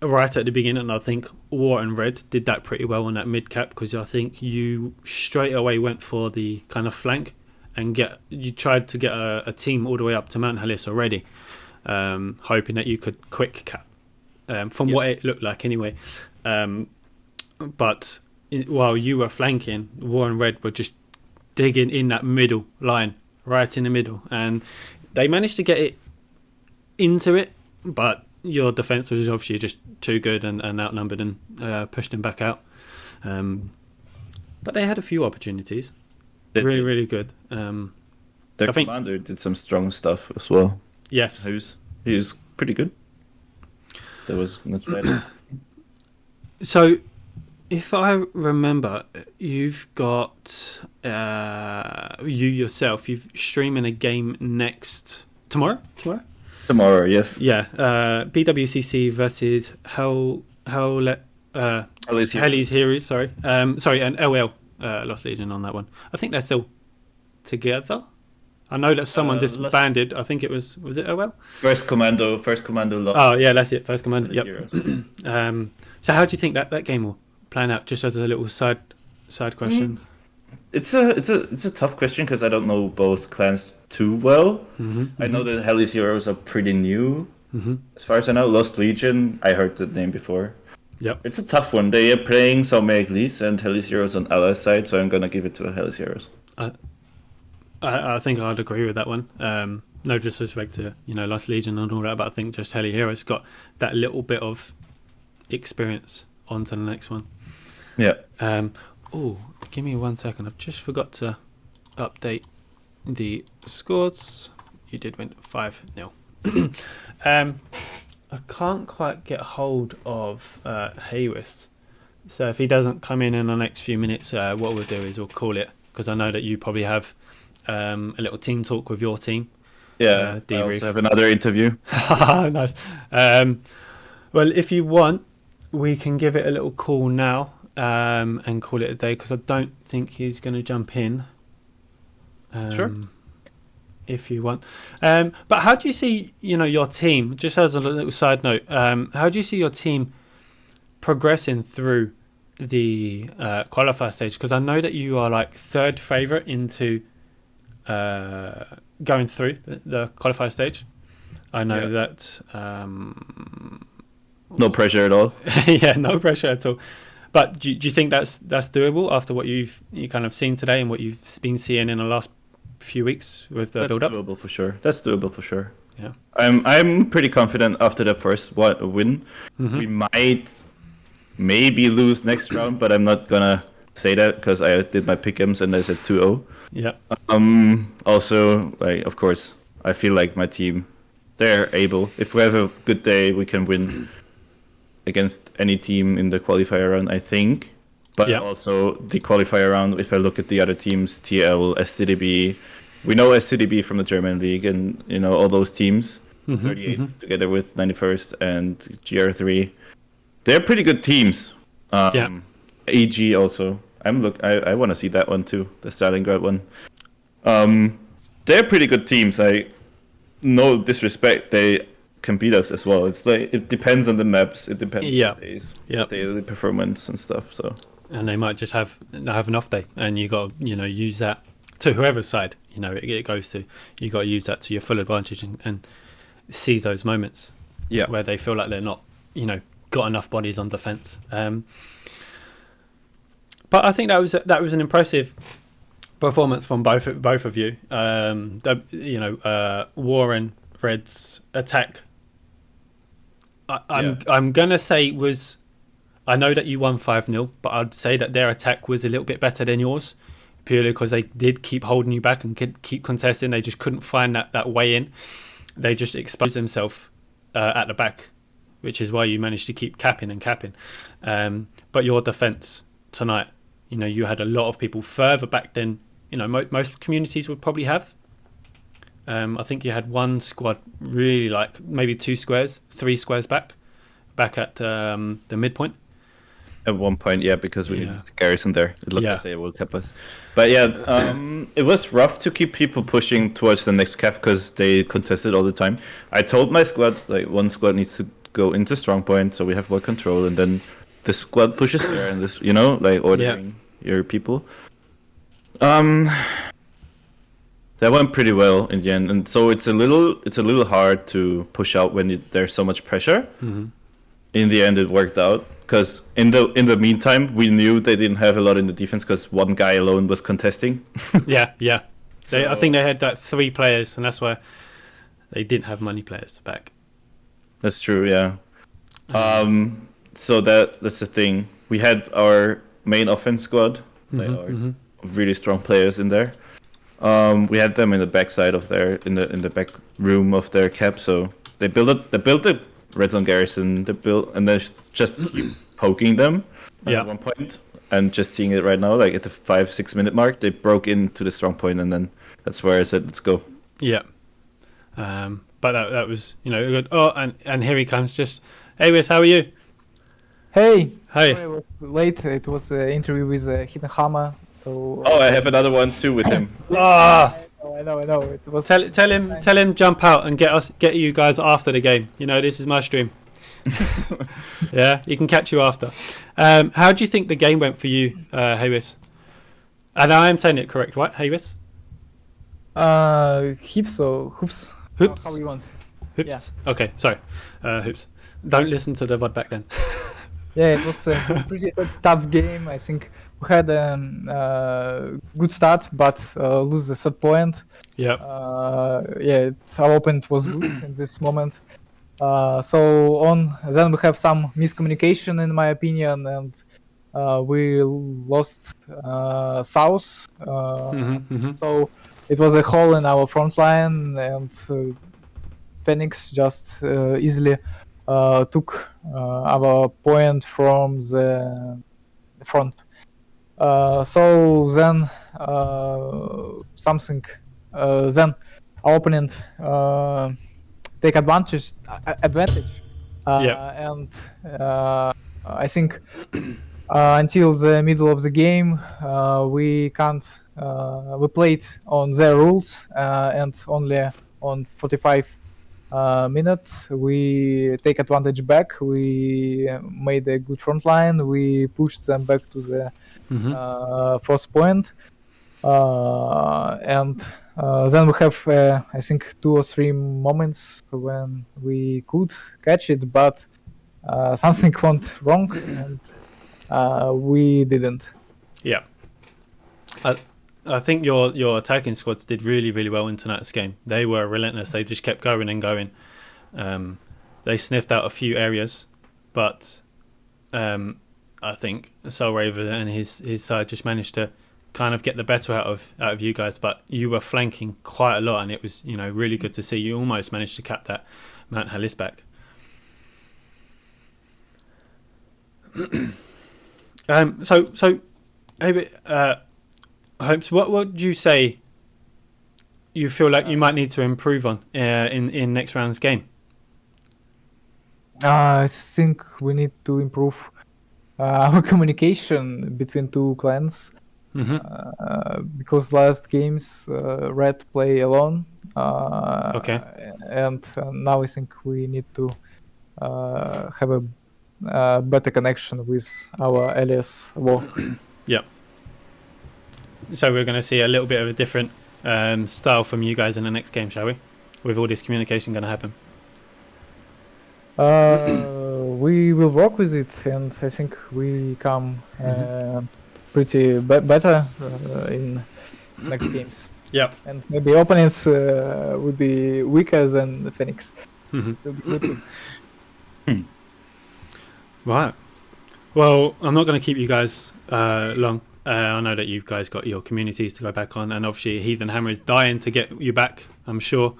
right at the beginning, and I think War and Red did that pretty well on that mid cap, because I think you straight away went for the kind of flank and you tried to get a team all the way up to Mount Hellis already, hoping that you could quick cap, from what it looked like anyway. But while you were flanking, War and Red were just digging in that middle line, right in the middle, and they managed to get it into it, but your defense was obviously just too good and outnumbered, and pushed him back out. But they had a few opportunities. Really good. Their commander did some strong stuff as well. Yes. He was pretty good. That was not bad. So, if I remember, you've got you yourself. You're streaming a game tomorrow. Tomorrow, yes. Yeah. BWCC versus Hell's Heroes. Sorry. And LL Lost Legion on that one. I think they're still together. I know that someone disbanded. I think was it OL? First Commando lost. Oh yeah, that's it. First Commando. Yep. So how do you think that game will plan out? Just as a little side question. It's a tough question because I don't know both clans too well. I know that Hell's Heroes are pretty new. As far as I know, Lost Legion, I heard the name before. Yep. It's a tough one. They are playing some Eglis and Hell's Heroes on Allies side, so I'm gonna give it to Hell's Heroes. I think I'd agree with that one. No disrespect to Lost Legion and all that, but I think just Hell's Heroes got that little bit of experience onto the next one. Yeah. Give me 1 second. I've just forgot to update the scores. You did win 5-0. I can't quite get hold of Haywist. So if he doesn't come in the next few minutes, what we'll do is we'll call it, because I know that you probably have a little team talk with your team. Yeah, I also have another interview. Nice. Well, if you want, we can give it a little call now and call it a day, because I don't think he's going to jump in. Sure. If you want. But how do you see, your team, just as a little side note, how do you see your team progressing through the qualifier stage? Because I know that you are like third favourite into going through the qualifier stage. I know that... no pressure at all. Yeah, no pressure at all. But do you think that's doable after what you kind of seen today and what you've been seeing in the last few weeks with the build-up? That's doable for sure. Yeah, I'm pretty confident after the first win. We might maybe lose next round, but I'm not gonna say that because I did my pick'ems and I said 2-0. Yeah. Also, of course, I feel like my team, they're able. If we have a good day, we can win against any team in the qualifier round, I think. But also the qualifier round, if I look at the other teams, TL, SCDB, we know SCDB from the German league and, all those teams, 38th together with 91st and GR3. They're pretty good teams. EG also. I want to see that one too, the Stalingrad one. They're pretty good teams. No disrespect, they can beat us as well. It's like it depends on the maps. It depends on the days, daily performance and stuff. So. And they might just have an off day, and you got to use that to whoever's side it goes to. You got to use that to your full advantage and seize those moments where they feel like they're not got enough bodies on defense. But I think that was an impressive performance from both of you. War and Red's attack. I'm gonna say was. I know that you won 5-0, but I'd say that their attack was a little bit better than yours, purely because they did keep holding you back and could keep contesting. They just couldn't find that way in. They just exposed themselves at the back, which is why you managed to keep capping. But your defense tonight, you had a lot of people further back than most communities would probably have. I think you had one squad really like maybe 3 squares back at the midpoint. At one point, because we needed the garrison there. It looked like they will cap us. But it was rough to keep people pushing towards the next cap because they contested all the time. I told my squad, one squad needs to go into strong point, so we have more control, and then the squad pushes there, and this, like ordering your people. That went pretty well in the end, and so it's a little hard to push out when there's so much pressure. Mm-hmm. In the end, it worked out because in the meantime, we knew they didn't have a lot in the defense because one guy alone was contesting. Yeah. So, I think they had like 3 players, and that's why they didn't have many players back. That's true, yeah. So that's the thing. We had our main offense squad, they are really strong players in there. We had them in the backside of in the back room of their cap, so they built the red zone garrison. And they just keep poking them at one point, and just seeing it right now, like at the 5-6 minute mark, they broke into the strong point, and then that's where I said, let's go. Yeah. But that was good. Oh, and here he comes. Just, hey, Wes, how are you? Hey. Hey. Sorry I was late. It was an interview with Hidden Hammer. So. Oh, I have another one too with him. Ah. I know. It was. Tell him jump out and get you guys after the game. This is my stream. Yeah, he can catch you after. How do you think the game went for you, Haywis? And I am saying it correct, right, Haywis? Hoops. Hoops. How you want? Hoops. Yeah. Okay, sorry. Hoops. Don't listen to the VOD back then. Yeah, it was a pretty tough game. I think we had a good start, but lose the third point. Yeah. Our opponent was good in this moment. Then we have some miscommunication, in my opinion, and we lost South. So it was a hole in our front line, and Phoenix just easily took our point from the front. So then then our opponent take advantage, and I think until the middle of the game we can't. We played on their rules, and only on 45 minutes we take advantage back. We made a good front line. We pushed them back to the first point, and then we have I think 2 or 3 moments when we could catch it, but something went wrong, and we didn't. Yeah. I think your attacking squads did really, really well in tonight's game. They were relentless. They just kept going and going. They sniffed out a few areas, but I think Soul Raver and his side just managed to kind of get the better out of you guys. But you were flanking quite a lot, and it was really good to see. You almost managed to cap that Mount Halis back. So, Hopes, what would you say you feel like you might need to improve on in next round's game? I think we need to improve our communication between 2 clans, because last games Red play alone. Okay. And now I think we need to have a better connection with our alias War. Yeah. So we're going to see a little bit of a different style from you guys in the next game, shall we? With all this communication going to happen. We will work with it, and I think we come pretty better in next games. Yeah. And maybe opponents would be weaker than the Phoenix. Right. Well, I'm not going to keep you guys long. I know that you guys got your communities to go back on, and obviously Heathen Hammer is dying to get you back, I'm sure.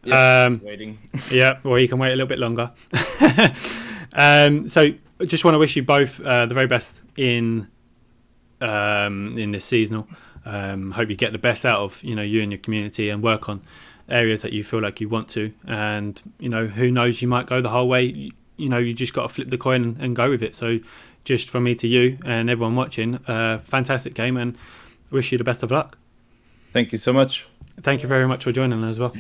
Yeah, waiting. Yeah, or he can wait a little bit longer. So I just want to wish you both the very best in this seasonal. Hope you get the best out of you and your community, and work on areas that you feel like you want to. And who knows, you might go the whole way. You just got to flip the coin and go with it. So just from me to you and everyone watching, fantastic game, and wish you the best of luck. Thank you so much. Thank you very much for joining as well.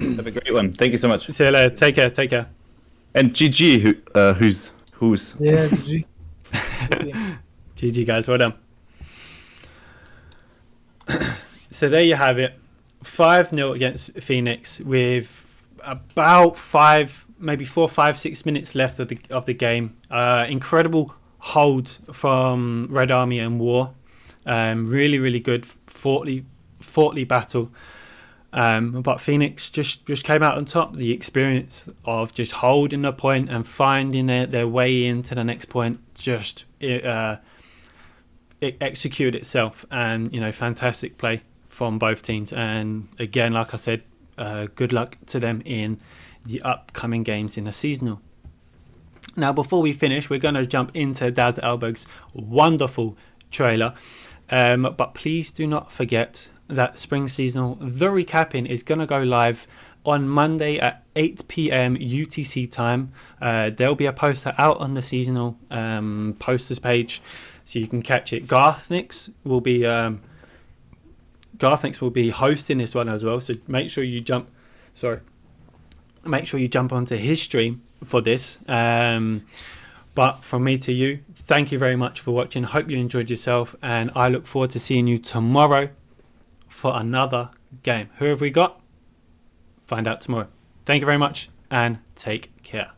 Have a great one. Thank you so much. See you later. Take care. Take care. And GG, who's? Yeah, GG. GG, guys. Well done. So there you have it. 5-0 against Phoenix with about 4, 5, 6 minutes left of the game. Incredible hold from Red Army and War. Really, really good fortly battle. But Phoenix just came out on top. The experience of just holding the point and finding their way into the next point just it executed itself, and fantastic play from both teams. And again, like I said, good luck to them in the upcoming games in the seasonal. Now, before we finish, we're going to jump into Daz Alberg's wonderful trailer. But please do not forget that Spring Seasonal, the recapping, is going to go live on Monday at 8 p.m. UTC time. There'll be a poster out on the seasonal posters page, so you can catch it. Garthnix will be hosting this one as well. So make sure you jump onto his stream for this. But from me to you, thank you very much for watching. Hope you enjoyed yourself, and I look forward to seeing you tomorrow for another game. Who have we got? Find out tomorrow. Thank you very much, and take care.